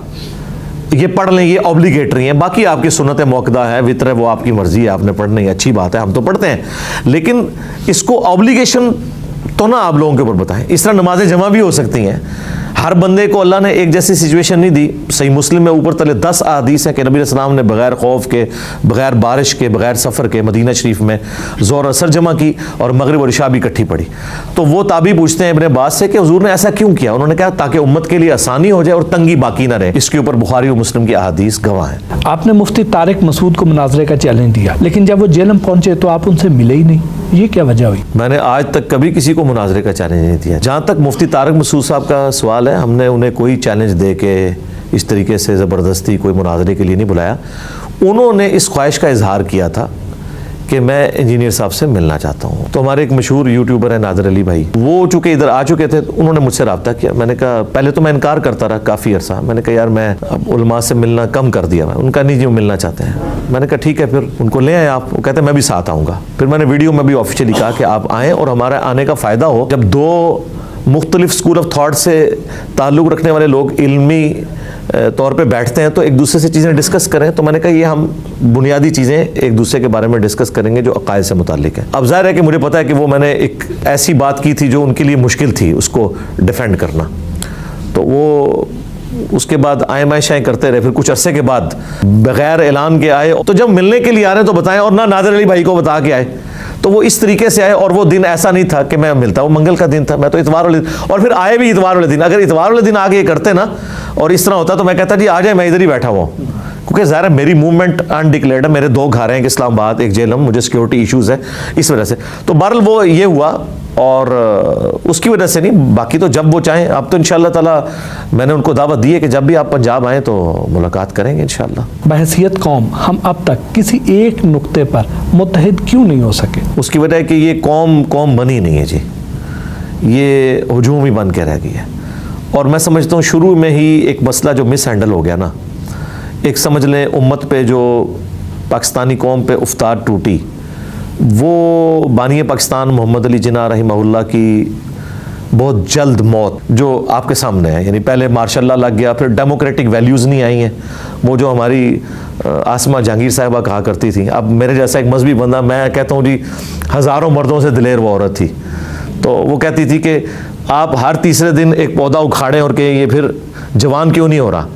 یہ پڑھ لیں، یہ اوبلیگیٹری ہیں. باقی آپ کی سنت موقدہ ہے، وطر ہے، وہ آپ کی مرضی ہے، آپ نے پڑھنا ہے، اچھی بات ہے، ہم تو پڑھتے ہیں. لیکن اس کو اوبلیگیشن تو نہ آپ لوگوں کے اوپر بتائیں. اس طرح نمازیں جمع بھی ہو سکتی ہیں. ہر بندے کو اللہ نے ایک جیسی سچویشن نہیں دی. صحیح مسلم میں اوپر تلے 10 احادیث ہیں کہ نبی علیہ السلام نے بغیر خوف کے، بغیر بارش کے، بغیر سفر کے مدینہ شریف میں ظہر اثر جمع کی اور مغرب اور عشاء بھی اکٹھی پڑھی. تو وہ تابعی پوچھتے ہیں ابن عباس سے کہ حضور نے ایسا کیوں کیا؟ انہوں نے کہا تاکہ امت کے لیے آسانی ہو جائے اور تنگی باقی نہ رہے. اس کے اوپر بخاری و مسلم کی احادیث گواہ ہیں. آپ نے مفتی طارق مسعود کو مناظرے کا چیلنج دیا، لیکن جب وہ جیلم پہنچے تو آپ ان سے ملے ہی نہیں، یہ کیا وجہ ہوئی؟ میں نے آج تک کبھی کسی کو مناظرے کا چیلنج نہیں دیا. جہاں تک مفتی طارق مسعود صاحب کا سوال ہے، ہم نے انہیں کوئی چیلنج دے کے اس طریقے سے زبردستی کوئی مناظرے کے لیے نہیں بلایا. انہوں نے اس خواہش کا اظہار کیا تھا کہ میں انجینئر صاحب سے ملنا چاہتا ہوں. تو ہمارے ایک مشہور یوٹیوبر ہیں نادر علی بھائی, وہ چونکہ ادھر آ چکے تھے, انہوں نے مجھ سے رابطہ کیا. میں نے کہا, پہلے تو میں انکار کرتا رہا کافی عرصہ, میں نے کہا یار میں اب علماء سے ملنا کم کر دیا. ان کا نہیں, جو ملنا چاہتے ہیں. میں نے کہا ٹھیک ہے, پھر ان کو لے آئے آپ. وہ کہتے ہیں میں بھی ساتھ آؤں گا. پھر میں نے ویڈیو میں بھی آفیشیلی کہا کہ آپ آئیں اور ہمارے آنے کا فائدہ ہو. جب دو مختلف اسکول آف تھاٹ سے تعلق رکھنے والے لوگ علمی طور پہ بیٹھتے ہیں تو ایک دوسرے سے چیزیں ڈسکس کریں. تو میں نے کہا یہ ہم بنیادی چیزیں ایک دوسرے کے بارے میں ڈسکس کریں گے جو عقائد سے متعلق ہیں. اب ظاہر ہے کہ مجھے پتا ہے کہ وہ میں نے ایک ایسی بات کی تھی جو ان کے لیے مشکل تھی اس کو ڈیفینڈ کرنا. تو وہ اس کے بعد آئیں مائیں شائیں کرتے رہے. پھر کچھ عرصے کے بعد بغیر اعلان کے آئے. تو جب ملنے کے لیے آ رہے ہیں تو بتائیں, اور نہ نادر علی بھائی کو بتا کے آئے. تو وہ اس طریقے سے آئے, اور وہ دن ایسا نہیں تھا کہ میں ملتا, وہ منگل کا دن تھا, میں تو اتوار والے دن, اور پھر آئے بھی اتوار والے دن. اگر اتوار والے دن آگے یہ کرتے نا اور اس طرح ہوتا تو میں کہتا جی آ جائیں, میں ادھر ہی بیٹھا ہوا ہوں. کیونکہ ظاہر ہے میری موومنٹ انڈکلیئرڈ ہے, میرے 2 گھر ہیں, ایک اسلام آباد ایک جہلم, مجھے سیکورٹی ایشوز ہے اس وجہ سے. تو بہرحال وہ یہ ہوا, اور اس کی وجہ سے نہیں, باقی تو جب وہ چاہیں. اب تو انشاءاللہ تعالی میں نے ان کو دعوت دی ہے کہ جب بھی آپ پنجاب آئیں تو ملاقات کریں گے انشاءاللہ. بحیثیت قوم ہم اب تک کسی ایک نقطے پر متحد کیوں نہیں ہو سکے؟ اس کی وجہ ہے کہ یہ قوم بنی نہیں ہے جی, یہ ہجوم ہی بن کے رہ گئی ہے. اور میں سمجھتا ہوں شروع میں ہی ایک مسئلہ جو مس ہینڈل ہو گیا نا, ایک سمجھ لیں امت پہ جو پاکستانی قوم پہ افطار ٹوٹی, وہ بانی پاکستان محمد علی جناح رحمہ اللہ کی بہت جلد موت جو آپ کے سامنے ہے. یعنی پہلے مارشاء اللہ لگ گیا, پھر ڈیموکریٹک ویلیوز نہیں آئی ہیں, وہ جو ہماری آسمہ جہانگیر صاحبہ کہا کرتی تھی. اب میرے جیسا ایک مذہبی بندہ, میں کہتا ہوں جی ہزاروں مردوں سے دلیر وہ عورت تھی. تو وہ کہتی تھی کہ آپ ہر تیسرے دن ایک پودا اکھاڑیں اور کہ یہ پھر جوان کیوں نہیں ہو رہا.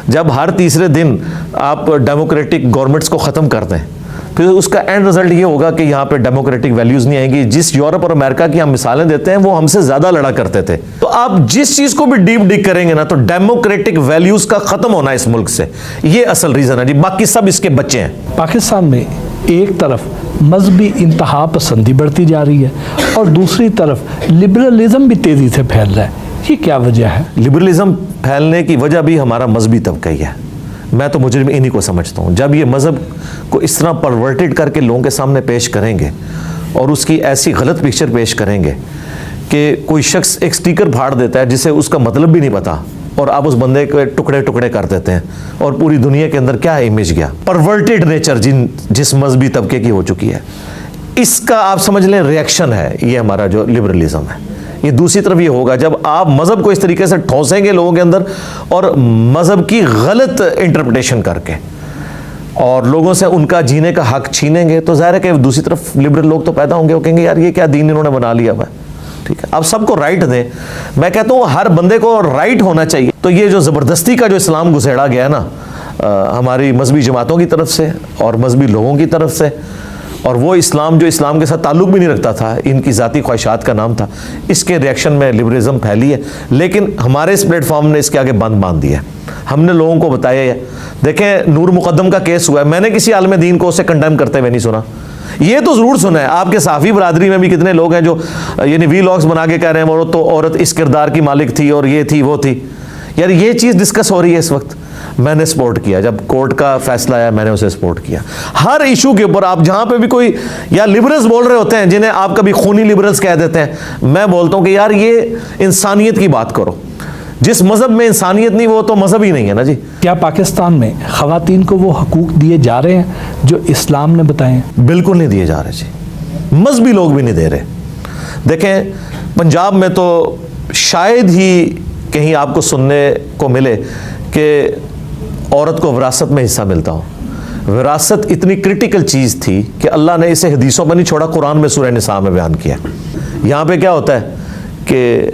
جب ہر تیسرے دن آپ ڈیموکریٹک گورنمنٹس کو ختم کر دیں, پھر اس کا اینڈ رزلٹ یہ ہوگا کہ یہاں پہ ڈیموکریٹک ویلیوز نہیں آئیں گی. جس یورپ اور امریکہ کی ہم مثالیں دیتے ہیں وہ ہم سے زیادہ لڑا کرتے تھے. تو آپ جس چیز کو بھی ڈیپ ڈگ کریں گے نا تو ڈیموکریٹک ویلیوز کا ختم ہونا اس ملک سے, یہ اصل ریزن ہے جی. باقی سب اس کے بچے ہیں. پاکستان میں ایک طرف مذہبی انتہا پسندی بڑھتی جا رہی ہے اور دوسری طرف لبرلزم بھی تیزی سے پھیل رہا ہے. یہ کیا وجہ ہے؟ لبرلزم پھیلنے کی وجہ بھی ہمارا مذہبی طبقہ ہی ہے. میں تو مجرم انہی کو سمجھتا ہوں. جب یہ مذہب کو اس طرح پرورٹڈ کر کے لوگوں کے سامنے پیش کریں گے اور اس کی ایسی غلط پکچر پیش کریں گے کہ کوئی شخص ایک سٹیکر پھاڑ دیتا ہے جسے اس کا مطلب بھی نہیں پتا, اور آپ اس بندے کے ٹکڑے ٹکڑے کر دیتے ہیں, اور پوری دنیا کے اندر کیا امیج گیا. پرورٹڈ نیچر جس مذہبی طبقے کی ہو چکی ہے, اس کا آپ سمجھ لیں ریئیکشن ہے یہ ہمارا جو لبرلزم ہے. یہ دوسری طرف یہ ہوگا جب آپ مذہب کو اس طریقے سے ٹھونسیں گے لوگوں کے اندر, اور مذہب کی غلط انٹرپریٹیشن کر کے, اور لوگوں سے ان کا جینے کا حق چھینیں گے, تو ظاہر ہے کہ دوسری طرف لبرل لوگ تو پیدا ہوں گے, وہ کہیں گے یار یہ کیا دین انہوں نے بنا لیا ہوا ہے. ٹھیک ہے, آپ سب کو رائٹ دیں. میں کہتا ہوں ہر بندے کو رائٹ ہونا چاہیے. تو یہ جو زبردستی کا جو اسلام گھسیڑا گیا نا ہماری مذہبی جماعتوں کی طرف سے اور مذہبی لوگوں کی طرف سے, اور وہ اسلام جو اسلام کے ساتھ تعلق بھی نہیں رکھتا تھا, ان کی ذاتی خواہشات کا نام تھا, اس کے ریئیکشن میں لبرلزم پھیلی ہے. لیکن ہمارے اس پلیٹ فارم نے اس کے آگے باندھ دیا ہے. ہم نے لوگوں کو بتایا ہے. دیکھیں نور مقدم کا کیس ہوا ہے, میں نے کسی عالم دین کو اسے کنڈیم کرتے ہوئے نہیں سنا. یہ تو ضرور سنا ہے, آپ کے صحافی برادری میں بھی کتنے لوگ ہیں جو یعنی وی لاگس بنا کے کہہ رہے ہیں وہ تو عورت اس کردار کی مالک تھی اور یہ تھی وہ تھی. یار یہ چیز ڈسکس ہو رہی ہے اس وقت. میں نے سپورٹ کیا, جب کورٹ کا فیصلہ آیا میں نے اسے سپورٹ کیا. ہر ایشو کے اوپر آپ جہاں پہ بھی کوئی یا لبرلز بول رہے ہوتے ہیں جنہیں آپ کبھی خونی لبرلز کہہ دیتے ہیں, میں بولتا ہوں کہ یار یہ انسانیت کی بات کرو. جس مذہب میں انسانیت نہیں وہ تو مذہب ہی نہیں ہے نا جی. کیا پاکستان میں خواتین کو وہ حقوق دیے جا رہے ہیں جو اسلام نے بتائے ہیں؟ بالکل نہیں دیے جا رہے جی, مذہبی لوگ بھی نہیں دے رہے. دیکھیں پنجاب میں تو شاید ہی کہیں آپ کو سننے کو ملے کہ عورت کو وراثت میں حصہ ملتا ہو. وراثت اتنی کرٹیکل چیز تھی کہ اللہ نے اسے حدیثوں میں نہیں چھوڑا, قرآن میں سورہ نساء میں بیان کیا. یہاں پہ کیا ہوتا ہے کہ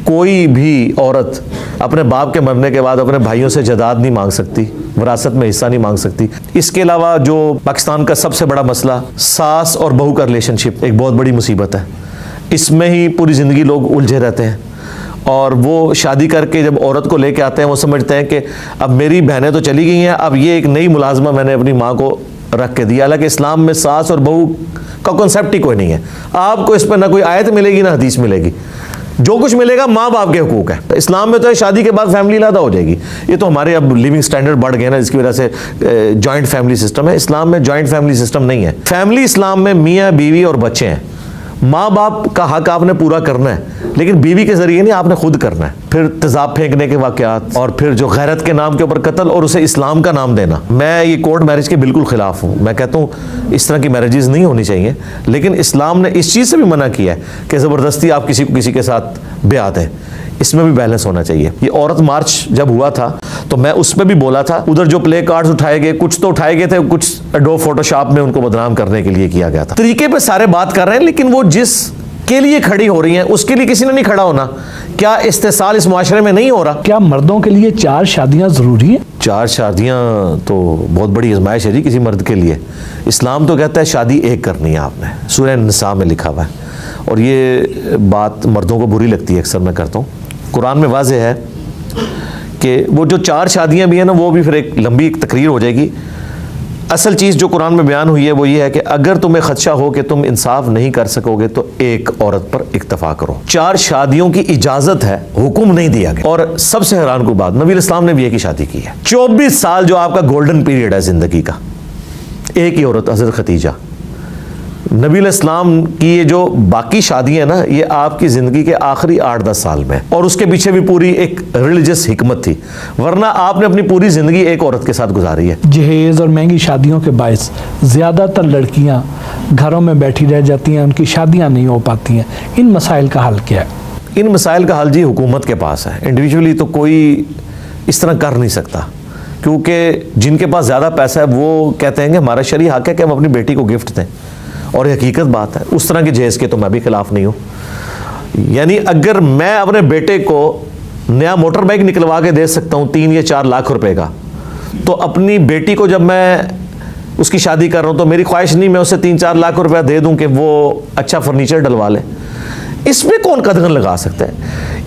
کوئی بھی عورت اپنے باپ کے مرنے کے بعد اپنے بھائیوں سے جائیداد نہیں مانگ سکتی, وراثت میں حصہ نہیں مانگ سکتی. اس کے علاوہ جو پاکستان کا سب سے بڑا مسئلہ ساس اور بہو کا ریلیشن شپ ایک بہت بڑی مصیبت ہے. اس میں ہی پوری زندگی لوگ الجھے رہتے ہیں, اور وہ شادی کر کے جب عورت کو لے کے آتے ہیں وہ سمجھتے ہیں کہ اب میری بہنیں تو چلی گئی ہیں, اب یہ ایک نئی ملازمہ میں نے اپنی ماں کو رکھ کے دیا. حالانکہ اسلام میں ساس اور بہو کا کنسیپٹ ہی کوئی نہیں ہے. آپ کو اس پہ نہ کوئی آیت ملے گی نہ حدیث ملے گی. جو کچھ ملے گا ماں باپ کے حقوق ہے. اسلام میں تو ہے شادی کے بعد فیملی علیحدہ ہو جائے گی. یہ تو ہمارے اب لیونگ سٹینڈرڈ بڑھ گئے نا, جس کی وجہ سے جوائنٹ فیملی سسٹم ہے. اسلام میں جوائنٹ فیملی سسٹم نہیں ہے. فیملی اسلام میں میاں بیوی اور بچے ہیں. ماں باپ کا حق آپ نے پورا کرنا ہے, لیکن بیوی کے ذریعے نہیں, آپ نے خود کرنا ہے. پھر تیزاب پھینکنے کے واقعات, اور پھر جو غیرت کے نام کے اوپر قتل اور اسے اسلام کا نام دینا. میں یہ کورٹ میرج کے بالکل خلاف ہوں. میں کہتا ہوں اس طرح کی میرجز نہیں ہونی چاہیے, لیکن اسلام نے اس چیز سے بھی منع کیا ہے کہ زبردستی آپ کسی کو کسی کے ساتھ بیعت ہے. اس میں بھی بیلنس ہونا چاہیے. یہ عورت مارچ جب ہوا تھا تو میں اس پہ بھی بولا تھا, ادھر جو پلے کارڈز اٹھائے گئے, کچھ تو اٹھائے گئے تھے, کچھ ایڈوب فوٹو شاپ میں ان کو بدنام کرنے کے لیے کیا گیا تھا. طریقے پہ سارے بات کر رہے ہیں, لیکن وہ جس کے لیے کھڑی ہو رہی ہیں اس کے لیے کسی نے نہیں کھڑا ہونا. کیا استحصال اس معاشرے میں نہیں ہو رہا؟ کیا مردوں کے لیے 4 شادیاں ضروری ہیں؟ 4 شادیاں تو بہت بڑی آزمائش ہے جی کسی مرد کے لیے. اسلام تو کہتا ہے شادی ایک کرنی ہے آپ نے, سورہ نساء میں لکھا ہوا ہے. اور یہ بات مردوں کو بری لگتی ہے, اکثر میں کرتا ہوں. قرآن میں واضح ہے کہ وہ جو 4 شادیاں بھی ہیں نا, وہ بھی پھر ایک لمبی ایک تقریر ہو جائے گی. اصل چیز جو قرآن میں بیان ہوئی ہے وہ یہ ہے کہ اگر تمہیں خدشہ ہو کہ تم انصاف نہیں کر سکو گے تو ایک عورت پر اکتفا کرو. 4 شادیوں کی اجازت ہے, حکم نہیں دیا گیا. اور سب سے حیران کو بات, نبی اسلام نے بھی ایک ہی شادی کی ہے. 24 سال جو آپ کا گولڈن پیریڈ ہے زندگی کا, ایک ہی عورت حضرت ختیجہ. نبی علیہ السلام کی یہ جو باقی شادیاں نا, یہ آپ کی زندگی کے آخری 8-10 سال میں, اور اس کے پیچھے بھی پوری ایک ریلیجس حکمت تھی, ورنہ آپ نے اپنی پوری زندگی ایک عورت کے ساتھ گزاری ہے. جہیز اور مہنگی شادیوں کے باعث زیادہ تر لڑکیاں گھروں میں بیٹھی رہ جاتی ہیں, ان کی شادیاں نہیں ہو پاتی ہیں. ان مسائل کا حل کیا ہے؟ ان مسائل کا حل جی حکومت کے پاس ہے. انڈیویجولی تو کوئی اس طرح کر نہیں سکتا, کیونکہ جن کے پاس زیادہ پیسہ ہے وہ کہتے ہیں کہ ہمارا شرعی حق ہے کہ ہم اپنی بیٹی کو گفٹ دیں, اور یہ حقیقت بات ہے. اس طرح کے جہیز کے تو میں بھی خلاف نہیں ہوں. یعنی اگر میں اپنے بیٹے کو نیا موٹر بائک نکلوا کے دے سکتا ہوں 3 یا 4 لاکھ روپے کا, تو اپنی بیٹی کو جب میں اس کی شادی کر رہا ہوں تو میری خواہش نہیں میں اسے 3-4 لاکھ روپے دے دوں کہ وہ اچھا فرنیچر ڈلوا لے. اس میں کون قدغن لگا سکتا ہے؟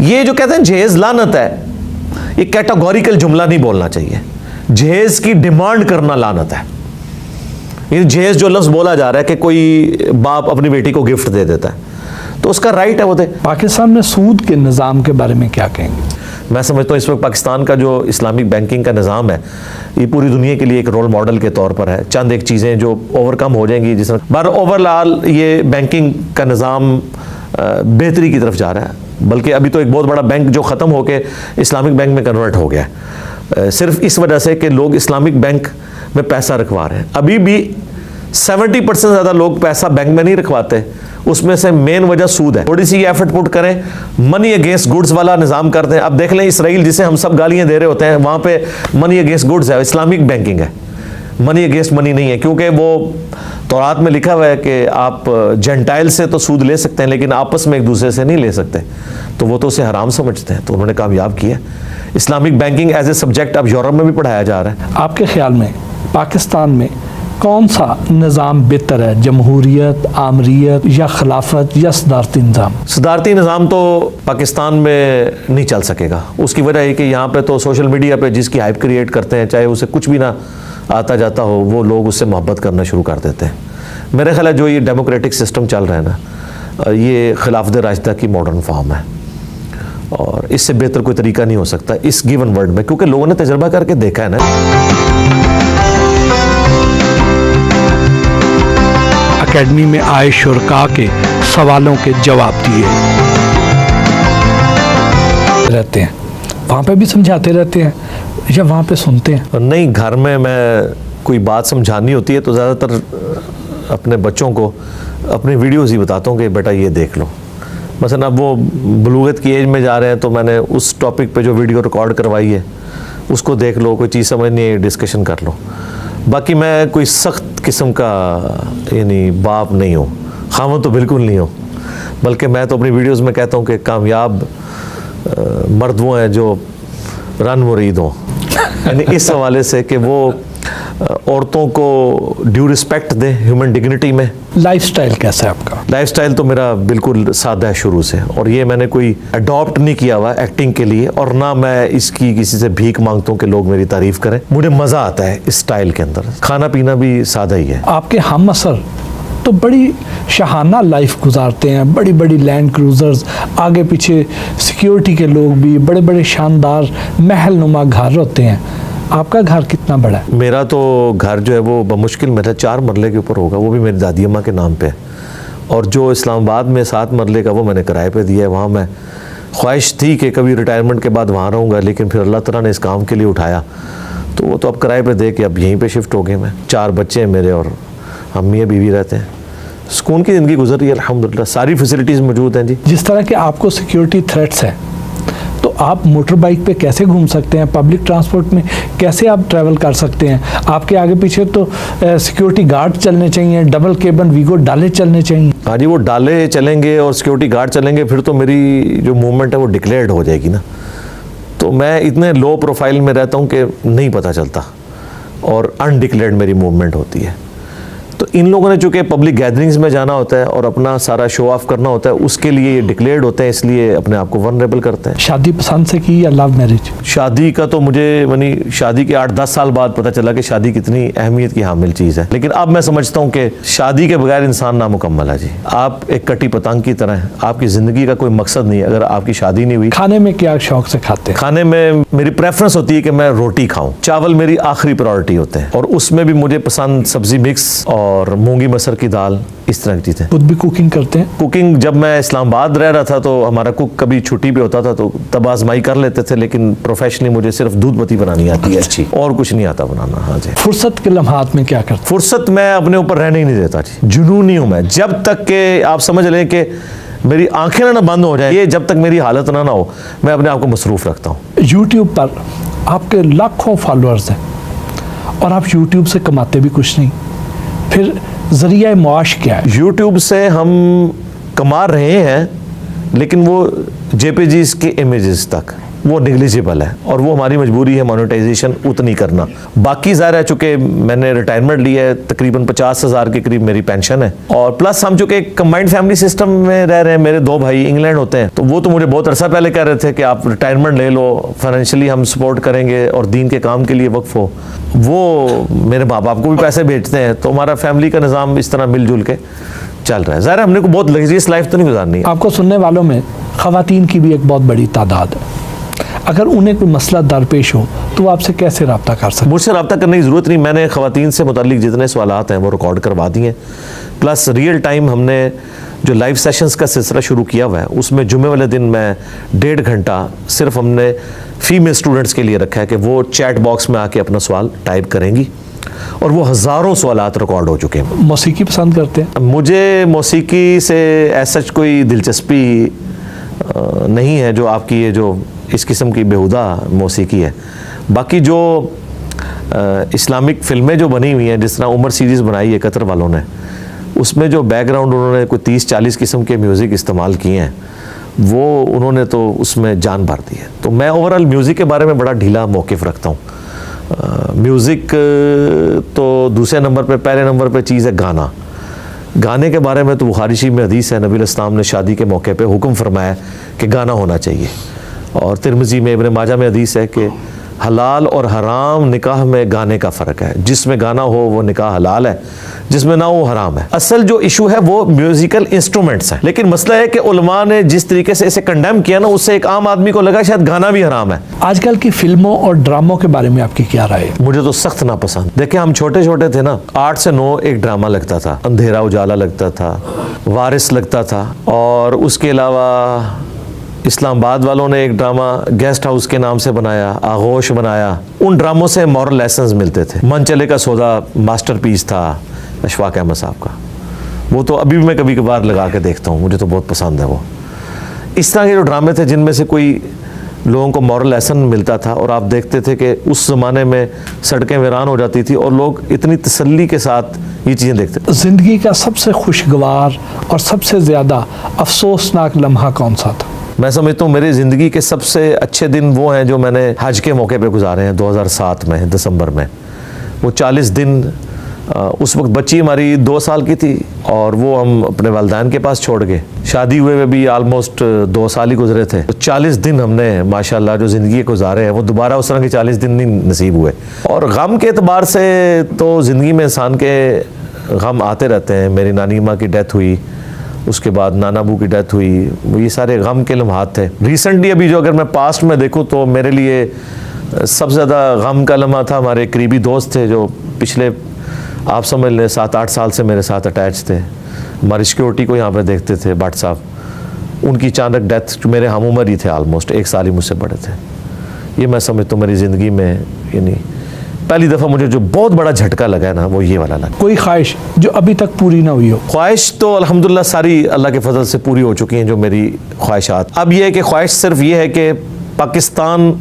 یہ جو کہتے ہیں جہیز لعنت ہے, یہ کیٹاگوریکل جملہ نہیں بولنا چاہیے. جہیز کی ڈیمانڈ کرنا لعنت ہے. یہ جہیز جو لفظ بولا جا رہا ہے کہ کوئی باپ اپنی بیٹی کو گفٹ دے دیتا ہے, تو اس کا رائٹ ہے وہ دے. پاکستان میں سود کے نظام کے بارے میں کیا کہیں گے؟ میں سمجھتا ہوں اس وقت پاکستان کا جو اسلامک بینکنگ کا نظام ہے, یہ پوری دنیا کے لیے ایک رول ماڈل کے طور پر ہے. چند ایک چیزیں جو اوور کم ہو جائیں گی, جس طرح اوور آل یہ بینکنگ کا نظام بہتری کی طرف جا رہا ہے. بلکہ ابھی تو ایک بہت بڑا بینک جو ختم ہو کے اسلامک بینک میں کنورٹ ہو گیا ہے, صرف اس وجہ سے کہ لوگ اسلامک بینک میں پیسہ رکھوا رہے ہیں. ابھی بھی 70% زیادہ لوگ پیسہ بینک میں نہیں رکھواتے. اس میں سے مین وجہ سود ہے. تھوڑی سی یہ ایفرٹ پٹ کریں, منی اگینسٹ گڈز والا نظام کر دیں. اب دیکھ لیں اسرائیل جسے ہم سب گالیاں دے رہے ہوتے ہیں, وہاں پہ منی اگینسٹ گڈز ہے, اسلامک بینکنگ ہے, منی اگینسٹ منی نہیں ہے. کیونکہ وہ تورات میں لکھا ہوا ہے کہ آپ جنٹائل سے تو سود لے سکتے ہیں, لیکن آپس میں ایک دوسرے سے نہیں لے سکتے. تو وہ تو اسے حرام سمجھتے ہیں, تو انہوں نے کامیاب کیا. Islamic banking as a subject اب یورپ میں بھی پڑھایا جا رہا ہے. آپ کے خیال میں پاکستان میں کون سا نظام بہتر ہے, جمہوریت, آمریت یا خلافت یا صدارتی نظام؟ صدارتی نظام تو پاکستان میں نہیں چل سکے گا. اس کی وجہ ہے کہ یہاں پہ تو سوشل میڈیا پہ جس کی ہائپ کریٹ کرتے ہیں, چاہے اسے کچھ بھی نہ آتا جاتا ہو, وہ لوگ اس سے محبت کرنا شروع کر دیتے ہیں. میرے خیال ہے جو یہ ڈیموکریٹک سسٹم چل رہا ہے نا, یہ خلافت راشدہ کی ماڈرن فارم ہے, اور اس سے بہتر کوئی طریقہ نہیں ہو سکتا اس گیون ورلڈ میں, کیونکہ لوگوں نے تجربہ کر کے دیکھا ہے نا. اکیڈمی میں آئے شرکاء کے سوالوں کے جواب دیے رہتے ہیں, وہاں پہ بھی سمجھاتے رہتے ہیں یا وہاں پہ سنتے ہیں؟ نہیں, گھر میں کوئی بات سمجھانی ہوتی ہے تو زیادہ تر اپنے بچوں کو اپنی ویڈیوز ہی بتاتا ہوں کہ بیٹا یہ دیکھ لو. مثلا اب وہ بلوغت کی ایج میں جا رہے ہیں تو میں نے اس ٹاپک پہ جو ویڈیو ریکارڈ کروائی ہے اس کو دیکھ لو, کوئی چیز سمجھ نہیں ہے ڈسکشن کر لو. باقی میں کوئی سخت قسم کا یعنی باپ نہیں ہوں, خاوند تو بالکل نہیں ہوں, بلکہ میں تو اپنی ویڈیوز میں کہتا ہوں کہ کامیاب مرد وہ ہیں جو رن مرید ہوں. یعنی اس حوالے سے کہ وہ عورتوں کو ڈیو رسپیکٹ دیں ہیومن ڈگنیٹی میں. لائف سٹائل کیسا ہے آپ کا؟ لائف سٹائل تو میرا بالکل سادہ ہے شروع سے, اور یہ میں نے کوئی اڈاپٹ نہیں کیا ہوا ایکٹنگ کے لیے, اور نہ میں اس کی کسی سے بھیک مانگتا ہوں کہ لوگ میری تعریف کریں. مجھے مزہ آتا ہے اس سٹائل کے اندر. کھانا پینا بھی سادہ ہی ہے. آپ کے ہم عصر تو بڑی شاہانہ لائف گزارتے ہیں, بڑی بڑی لینڈ کروزرز, آگے پیچھے سیکیورٹی کے لوگ بھی, بڑے بڑے شاندار محل نما گھر ہوتے ہیں. آپ کا گھر کتنا بڑا ہے؟ میرا تو گھر جو ہے وہ بمشکل میرا 4 مرلے کے اوپر ہوگا, وہ بھی میری دادی اماں کے نام پہ. اور جو اسلام آباد میں 7 مرلے کا وہ میں نے کرائے پہ دیا ہے. وہاں میں خواہش تھی کہ کبھی ریٹائرمنٹ کے بعد وہاں رہوں گا, لیکن پھر اللہ تعالیٰ نے اس کام کے لیے اٹھایا تو وہ تو اب کرائے پہ دے کے اب یہیں پہ شفٹ ہو گئے. میں 4 بچے ہیں میرے اور ہم میاں بیوی رہتے ہیں. سکون کی زندگی گزر رہی ہے الحمدللہ, ساری فیسلٹیز موجود ہیں. جی جس طرح کہ آپ کو سیکیورٹی تھریٹس ہیں تو آپ موٹر بائک پہ کیسے گھوم سکتے ہیں؟ پبلک ٹرانسپورٹ میں کیسے آپ ٹریول کر سکتے ہیں؟ آپ کے آگے پیچھے تو سیکیورٹی گارڈ چلنے چاہیے, ڈبل کیبن ویگو ڈالے چلنے چاہیے. ہاں جی, وہ ڈالے چلیں گے اور سیکیورٹی گارڈ چلیں گے, پھر تو میری جو موومنٹ ہے وہ ڈکلیئرڈ ہو جائے گی نا. تو میں اتنے لو پروفائل میں رہتا ہوں کہ نہیں پتہ چلتا, اور انڈکلیئرڈ میری موومنٹ ہوتی ہے. تو ان لوگوں نے چونکہ پبلک گیدرنگز میں جانا ہوتا ہے اور اپنا سارا شو آف کرنا ہوتا ہے, اس کے لیے یہ ڈکلیئرڈ ہوتے ہیں, اس لیے اپنے آپ کو ورنریبل کرتے ہیں. شادی پسند سے کی یا لو میرج؟ شادی کا تو مجھے یعنی شادی کے 8-10 سال بعد پتہ چلا کہ شادی کتنی اہمیت کی حامل چیز ہے. لیکن اب میں سمجھتا ہوں کہ شادی کے بغیر انسان نامکمل ہے. جی آپ ایک کٹی پتنگ کی طرح ہیں, آپ کی زندگی کا کوئی مقصد نہیں ہے اگر آپ کی شادی نہیں ہوئی. کھانے میں کیا شوق سے کھاتے ہیں؟ کھانے میں میری پریفرنس ہوتی ہے کہ میں روٹی کھاؤں, چاول میری آخری پرائورٹی ہوتے ہیں, اور اس میں بھی مجھے پسند سبزی مکس اور مونگی مسر کی دال, اس طرح کی چیزیں. خود بھی کوکنگ کرتے ہیں؟ کوکنگ جب میں اسلام آباد رہ رہا تھا تو ہمارا کوک کبھی چھٹی پہ ہوتا تھا تو تب آزمائی کر لیتے تھے, لیکن پروفیشنلی مجھے صرف دودھ پتی بنانی آتی ہے اچھی, اور کچھ نہیں آتا بنانا. ہاں جی. فرصت کے لمحات میں کیا کرتے؟ فرصت میں اپنے اوپر رہنے ہی نہیں دیتا جی, جنونی ہوں میں. جب تک کہ آپ سمجھ لیں کہ میری آنکھیں نہ بند ہو جائیں, یہ جب تک میری حالت نہ ہو, میں اپنے آپ کو مصروف رکھتا ہوں. یوٹیوب پر آپ کے لاکھوں فالوورز ہیں اور آپ یوٹیوب سے کماتے بھی کچھ نہیں, پھر ذریعہ معاش کیا ہے؟ یوٹیوب سے ہم کما رہے ہیں, لیکن وہ جے پی جیز کے امیجز تک وہ نیگلیجیبل ہے, اور وہ ہماری مجبوری ہے مانیٹائزیشن اتنی کرنا. باقی ظاہر ہے چونکہ میں نے ریٹائرمنٹ لی ہے, تقریباً 50,000 کے قریب میری پینشن ہے, اور پلس ہم چونکہ ایک کمبائنڈ فیملی سسٹم میں رہ رہے ہیں, میرے 2 بھائی انگلینڈ ہوتے ہیں, تو وہ تو مجھے بہت عرصہ پہلے کہہ رہے تھے کہ آپ ریٹائرمنٹ لے لو, فائنینشلی ہم سپورٹ کریں گے اور دین کے کام کے لیے وقف ہو. وہ میرے ماں باپ کو بھی پیسے بھیجتے ہیں, تو ہمارا فیملی کا نظام اس طرح مل جل کے چل رہا ہے. ظاہر ہم نے کو بہت لگزریس لائف تو نہیں گزارنی ہے. آپ کو سننے والوں میں خواتین کی بھی ایک بہت بڑی تعداد ہے, اگر انہیں کوئی مسئلہ درپیش ہو تو وہ آپ سے کیسے رابطہ کر سکتے؟ مجھ سے رابطہ کرنے کی ضرورت نہیں, میں نے خواتین سے متعلق جتنے سوالات ہیں وہ ریکارڈ کروا دیے ہیں, پلس ریئل ٹائم ہم نے جو لائیو سیشنز کا سلسلہ شروع کیا ہوا ہے, اس میں جمعے والے دن میں 1.5 گھنٹہ صرف ہم نے فیمیل اسٹوڈنٹس کے لیے رکھا ہے کہ وہ چیٹ باکس میں آ کے اپنا سوال ٹائپ کریں گی, اور وہ ہزاروں سوالات ریکارڈ ہو چکے ہیں. موسیقی پسند کرتے ہیں؟ مجھے موسیقی سے ایسا کوئی دلچسپی نہیں ہے جو آپ کی یہ جو اس قسم کی بیہودہ موسیقی ہے. باقی جو اسلامک فلمیں جو بنی ہوئی ہیں, جس طرح عمر سیریز بنائی ہے قطر والوں نے, اس میں جو بیک گراؤنڈ انہوں نے کوئی 30-40 قسم کے میوزک استعمال کیے ہیں, وہ انہوں نے تو اس میں جان بھر دی ہے. تو میں اوورآل میوزک کے بارے میں بڑا ڈھیلا موقف رکھتا ہوں. میوزک تو دوسرے نمبر پہ, پہلے نمبر پہ چیز ہے گانا. گانے کے بارے میں تو بخاری شریف میں حدیث ہے, نبی علیہ السلام نے شادی کے موقع پہ حکم فرمایا کہ گانا ہونا چاہیے, اور ترمذی میں ابن ماجہ میں حدیث ہے کہ حلال اور حرام نکاح میں گانے کا فرق ہے, جس میں گانا ہو وہ نکاح حلال ہے, جس میں نہ ہو حرام ہے. اصل جو ایشو ہے وہ میوزیکل انسٹرومنٹس ہیں, لیکن مسئلہ ہے کہ علماء نے جس طریقے سے اسے کنڈیم کیا نا, اس سے ایک عام آدمی کو لگا شاید گانا بھی حرام ہے. آج کل کی فلموں اور ڈراموں کے بارے میں آپ کی کیا رائے ہے؟ مجھے تو سخت ناپسند. دیکھیں ہم چھوٹے چھوٹے تھے نا, 8 سے 9 ایک ڈرامہ لگتا تھا, اندھیرا اجالا لگتا تھا, وارث لگتا تھا, اور اس کے علاوہ اسلام آباد والوں نے ایک ڈرامہ گیسٹ ہاؤس کے نام سے بنایا, آغوش بنایا. ان ڈراموں سے مورل لیسنز ملتے تھے. من چلے کا سودا ماسٹر پیس تھا اشفاق احمد صاحب کا, وہ تو ابھی بھی میں کبھی کبھار لگا کے دیکھتا ہوں, مجھے تو بہت پسند ہے وہ. اس طرح کے جو ڈرامے تھے جن میں سے کوئی لوگوں کو مورل لیسن ملتا تھا, اور آپ دیکھتے تھے کہ اس زمانے میں سڑکیں ویران ہو جاتی تھی اور لوگ اتنی تسلی کے ساتھ یہ چیزیں دیکھتے تھے. زندگی کا سب سے خوشگوار اور سب سے زیادہ افسوسناک لمحہ کون سا تھا؟ میں سمجھتا ہوں میری زندگی کے سب سے اچھے دن وہ ہیں جو میں نے حج کے موقع پہ گزارے ہیں 2007 میں دسمبر میں. وہ 40 دن, اس وقت بچی ہماری 2 سال کی تھی, اور وہ ہم اپنے والدین کے پاس چھوڑ گئے. شادی ہوئے ہوئے بھی آلموسٹ 2 سال ہی گزرے تھے. 40 دن ہم نے ماشاءاللہ جو زندگی گزارے ہیں, وہ دوبارہ اس طرح کے 40 دن نہیں نصیب ہوئے. اور غم کے اعتبار سے تو زندگی میں انسان کے غم آتے رہتے ہیں. میری نانی ماں کی ڈیتھ ہوئی, اس کے بعد نانا ابو کی ڈیتھ ہوئی, یہ سارے غم کے لمحات تھے. ریسنٹلی ابھی جو اگر میں پاسٹ میں دیکھوں تو میرے لیے سب سے زیادہ غم کا لمحہ تھا, ہمارے قریبی دوست تھے جو پچھلے آپ سمجھ لیں 7-8 سال سے میرے ساتھ اٹیچ تھے, ہماری سیکیورٹی کو یہاں پہ دیکھتے تھے, بٹ صاحب ان کی اچانک ڈیتھ, جو میرے ہم عمر ہی تھے, آلموسٹ 1 سال ہی مجھ سے بڑے تھے. یہ میں سمجھتا ہوں میری زندگی میں یعنی پہلی دفعہ مجھے جو بہت بڑا جھٹکا لگا ہے نا وہ یہ والا لگا. کوئی خواہش جو ابھی تک پوری نہ ہوئی ہو؟ خواہش تو الحمدللہ ساری اللہ کے فضل سے پوری ہو چکی ہیں جو میری خواہشات. اب یہ ہے کہ خواہش صرف یہ ہے کہ پاکستان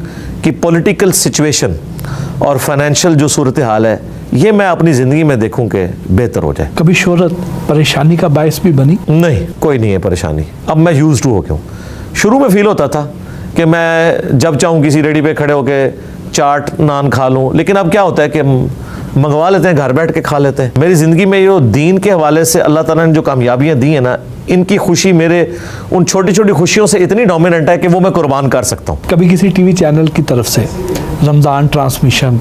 کی پولیٹیکل سچویشن اور فائنینشیل جو صورتحال ہے یہ میں اپنی زندگی میں دیکھوں کہ بہتر ہو جائے. کبھی شہرت پریشانی کا باعث بھی بنی؟ نہیں, کوئی نہیں ہے پریشانی. اب میں یوز ٹو ہو گیا ہوں. شروع میں فیل ہوتا تھا کہ میں جب چاہوں کسی ریڈی پہ کھڑے ہو کے چاٹ نان کھا لوں, لیکن اب کیا ہوتا ہے کہ منگوا لیتے ہیں, گھر بیٹھ کے کھا لیتے ہیں. میری زندگی میں یہ دین کے حوالے سے اللہ تعالیٰ نے جو کامیابیاں دی ہیں نا, ان کی خوشی میرے ان چھوٹی چھوٹی خوشیوں سے اتنی ڈومیننٹ ہے کہ وہ میں قربان کر سکتا ہوں. کبھی کسی ٹی وی چینل کی طرف سے رمضان ٹرانسمیشن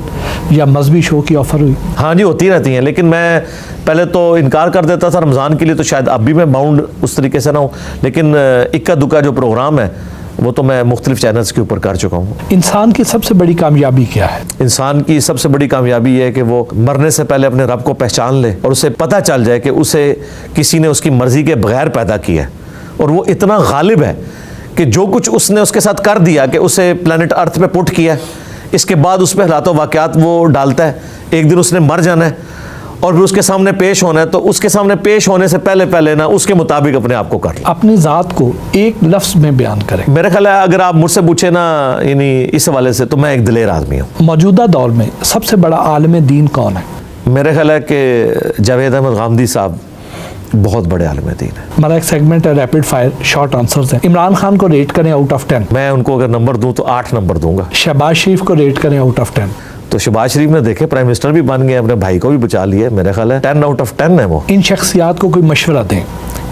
یا مذہبی شو کی آفر ہوئی؟ ہاں جی, ہوتی رہتی ہیں, لیکن میں پہلے تو انکار کر دیتا تھا رمضان کے لیے, تو شاید اب بھی میں باؤنڈ اس طریقے سے نہ ہوں, لیکن اکا دکا جو پروگرام ہے وہ تو میں مختلف چینلز کے اوپر کر چکا ہوں. انسان کی سب سے بڑی کامیابی کیا ہے؟ انسان کی سب سے بڑی کامیابی یہ ہے کہ وہ مرنے سے پہلے اپنے رب کو پہچان لے اور اسے پتہ چل جائے کہ اسے کسی نے اس کی مرضی کے بغیر پیدا کیا ہے, اور وہ اتنا غالب ہے کہ جو کچھ اس نے اس کے ساتھ کر دیا کہ اسے پلانٹ ارتھ پہ پٹ کیا ہے, اس کے بعد اس پہ حالات و واقعات وہ ڈالتا ہے. ایک دن اس نے مر جانا ہے اور پھر اس کے سامنے پیش ہونا ہے, تو اس کے سامنے پیش ہونے سے پہلے نا اس کے مطابق اپنے آپ کو کر لیں. اپنی ذات کو ایک لفظ میں بیان کریں. میرا خیال ہے اگر آپ مجھ سے پوچھیں نا یعنی اس حوالے سے, تو میں ایک دلیر آدمی ہوں. موجودہ دور میں سب سے بڑا عالم دین کون ہے؟ میرا خیال ہے کہ جاوید احمد غامدی صاحب بہت بڑے عالم دین ہیں. ہمارا ایک سیگمنٹ ہے ریپڈ فائر شارٹ آنسرز ہیں. عمران خان کو ریٹ کریں آؤٹ آف 10. میں ان کو اگر نمبر دوں تو 8 نمبر دوں گا. شہباز شریف کو ریٹ کریں آؤٹ آف 10. تو شہباز شریف نے دیکھے پرائم منسٹر بھی بن گئے, اپنے بھائی کو بھی بچا لیے, میرا خیال ہے 10 آؤٹ آف 10 ہے وہ. ان شخصیات کو کوئی مشورہ دیں.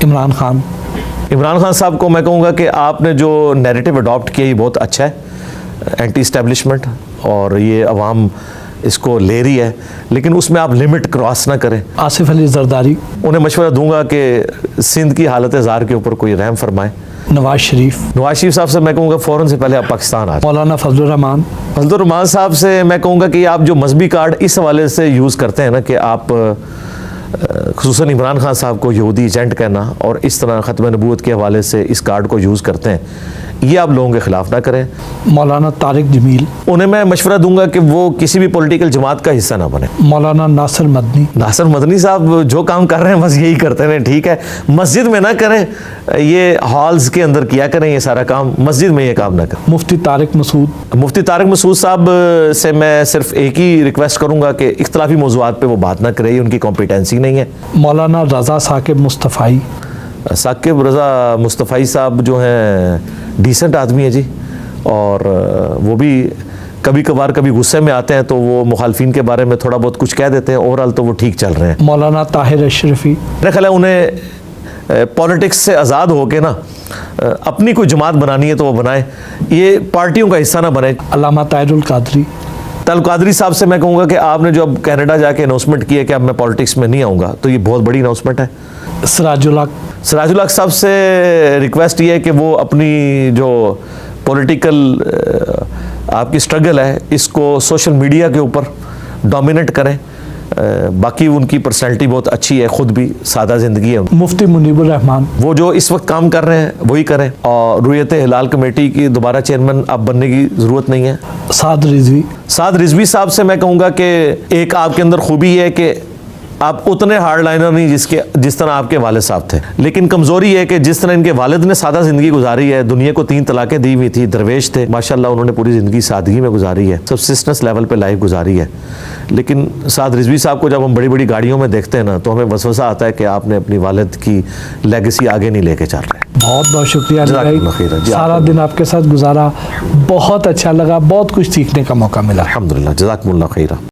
عمران خان صاحب کو میں کہوں گا کہ آپ نے جو نیریٹو اڈاپٹ کیا یہ بہت اچھا ہے, اینٹی اسٹیبلشمنٹ, اور یہ عوام اس کو لے رہی ہے, لیکن اس میں آپ لمٹ کراس نہ کریں. آصف علی زرداری, انہیں مشورہ دوں گا کہ سندھ کی حالت زار کے اوپر کوئی رحم فرمائے. نواز شریف صاحب سے میں کہوں گا فوراً سے پہلے آپ پاکستان آ جائیں. مولانا فضل الرحمان صاحب سے میں کہوں گا کہ آپ جو مذہبی کارڈ اس حوالے سے یوز کرتے ہیں نا کہ آپ خصوصاً عمران خان صاحب کو یہودی ایجنٹ کہنا اور اس طرح ختم نبوت کے حوالے سے اس کارڈ کو یوز کرتے ہیں, یہ آپ لوگوں کے خلاف نہ کریں. مولانا طارق جمیل, انہیں میں مشورہ دوں گا کہ وہ کسی بھی پولیٹیکل جماعت کا حصہ نہ بنے. مولانا ناصر مدنی صاحب جو کام کر رہے ہیں بس یہی کرتے ہیں, ٹھیک ہے, مسجد میں نہ کریں, یہ ہالز کے اندر کیا کریں یہ سارا کام, مسجد میں یہ کام نہ کریں. مفتی طارق مسعود صاحب سے میں صرف ایک ہی ریکویسٹ کروں گا کہ اختلافی موضوعات پہ وہ بات نہ کرے, یہ ان کی کمپیٹنسی نہیں ہے. مولانا رضا ثاقب مصطفی صاحب جو ہیں ڈیسنٹ آدمی ہے جی, اور وہ بھی کبھی کبھار کبھی غصے میں آتے ہیں تو وہ مخالفین کے بارے میں تھوڑا بہت کچھ کہہ دیتے ہیں, اوورآل تو وہ ٹھیک چل رہے ہیں. مولانا طاہر اشرفی, میرا خیال ہے انہیں پولیٹکس سے آزاد ہو کے نا اپنی کوئی جماعت بنانی ہے تو وہ بنائیں, یہ پارٹیوں کا حصہ نہ بنیں. علامہ طاہر القادری صاحب سے میں کہوں گا کہ آپ نے جو اب کینیڈا جا کے اناؤنسمنٹ کی ہے کہ اب میں پالیٹکس میں نہیں آؤں گا, تو یہ بہت بڑی اناؤنسمنٹ ہے. سراج الحق صاحب سے ریکویسٹ یہ ہے کہ وہ اپنی جو پولیٹیکل آپ کی سٹرگل ہے اس کو سوشل میڈیا کے اوپر ڈومینیٹ کریں. باقی ان کی پرسنالٹی بہت اچھی ہے, خود بھی سادہ زندگی ہے. مفتی منیب الرحمان, وہ جو اس وقت کام کر رہے ہیں وہی کریں, اور رویت ہلال کمیٹی کی دوبارہ چیئرمین اب بننے کی ضرورت نہیں ہے. سعد رضوی صاحب سے میں کہوں گا کہ ایک آپ کے اندر خوبی ہے کہ آپ اتنے ہارڈ لائنر نہیں جس طرح آپ کے والد صاحب تھے, لیکن کمزوری ہے کہ جس طرح ان کے والد نے سادہ زندگی گزاری ہے, دنیا کو 3 طلاقیں دی ہوئی تھی, درویش تھے, ماشاءاللہ انہوں نے پوری زندگی سادگی میں گزاری ہے, سبسسٹنس لیول پہ لائف گزاری ہے. لیکن سعد رضوی صاحب کو جب ہم بڑی بڑی گاڑیوں میں دیکھتے ہیں نا تو ہمیں وسوسہ آتا ہے کہ آپ نے اپنی والد کی لیگیسی آگے نہیں لے کے چل رہے. بہت شکریہ سارا دن آپ کے ساتھ گزارا, بہت اچھا لگا, بہت کچھ سیکھنے کا موقع ملا. الحمدللہ, جزاکم اللہ خیرہ.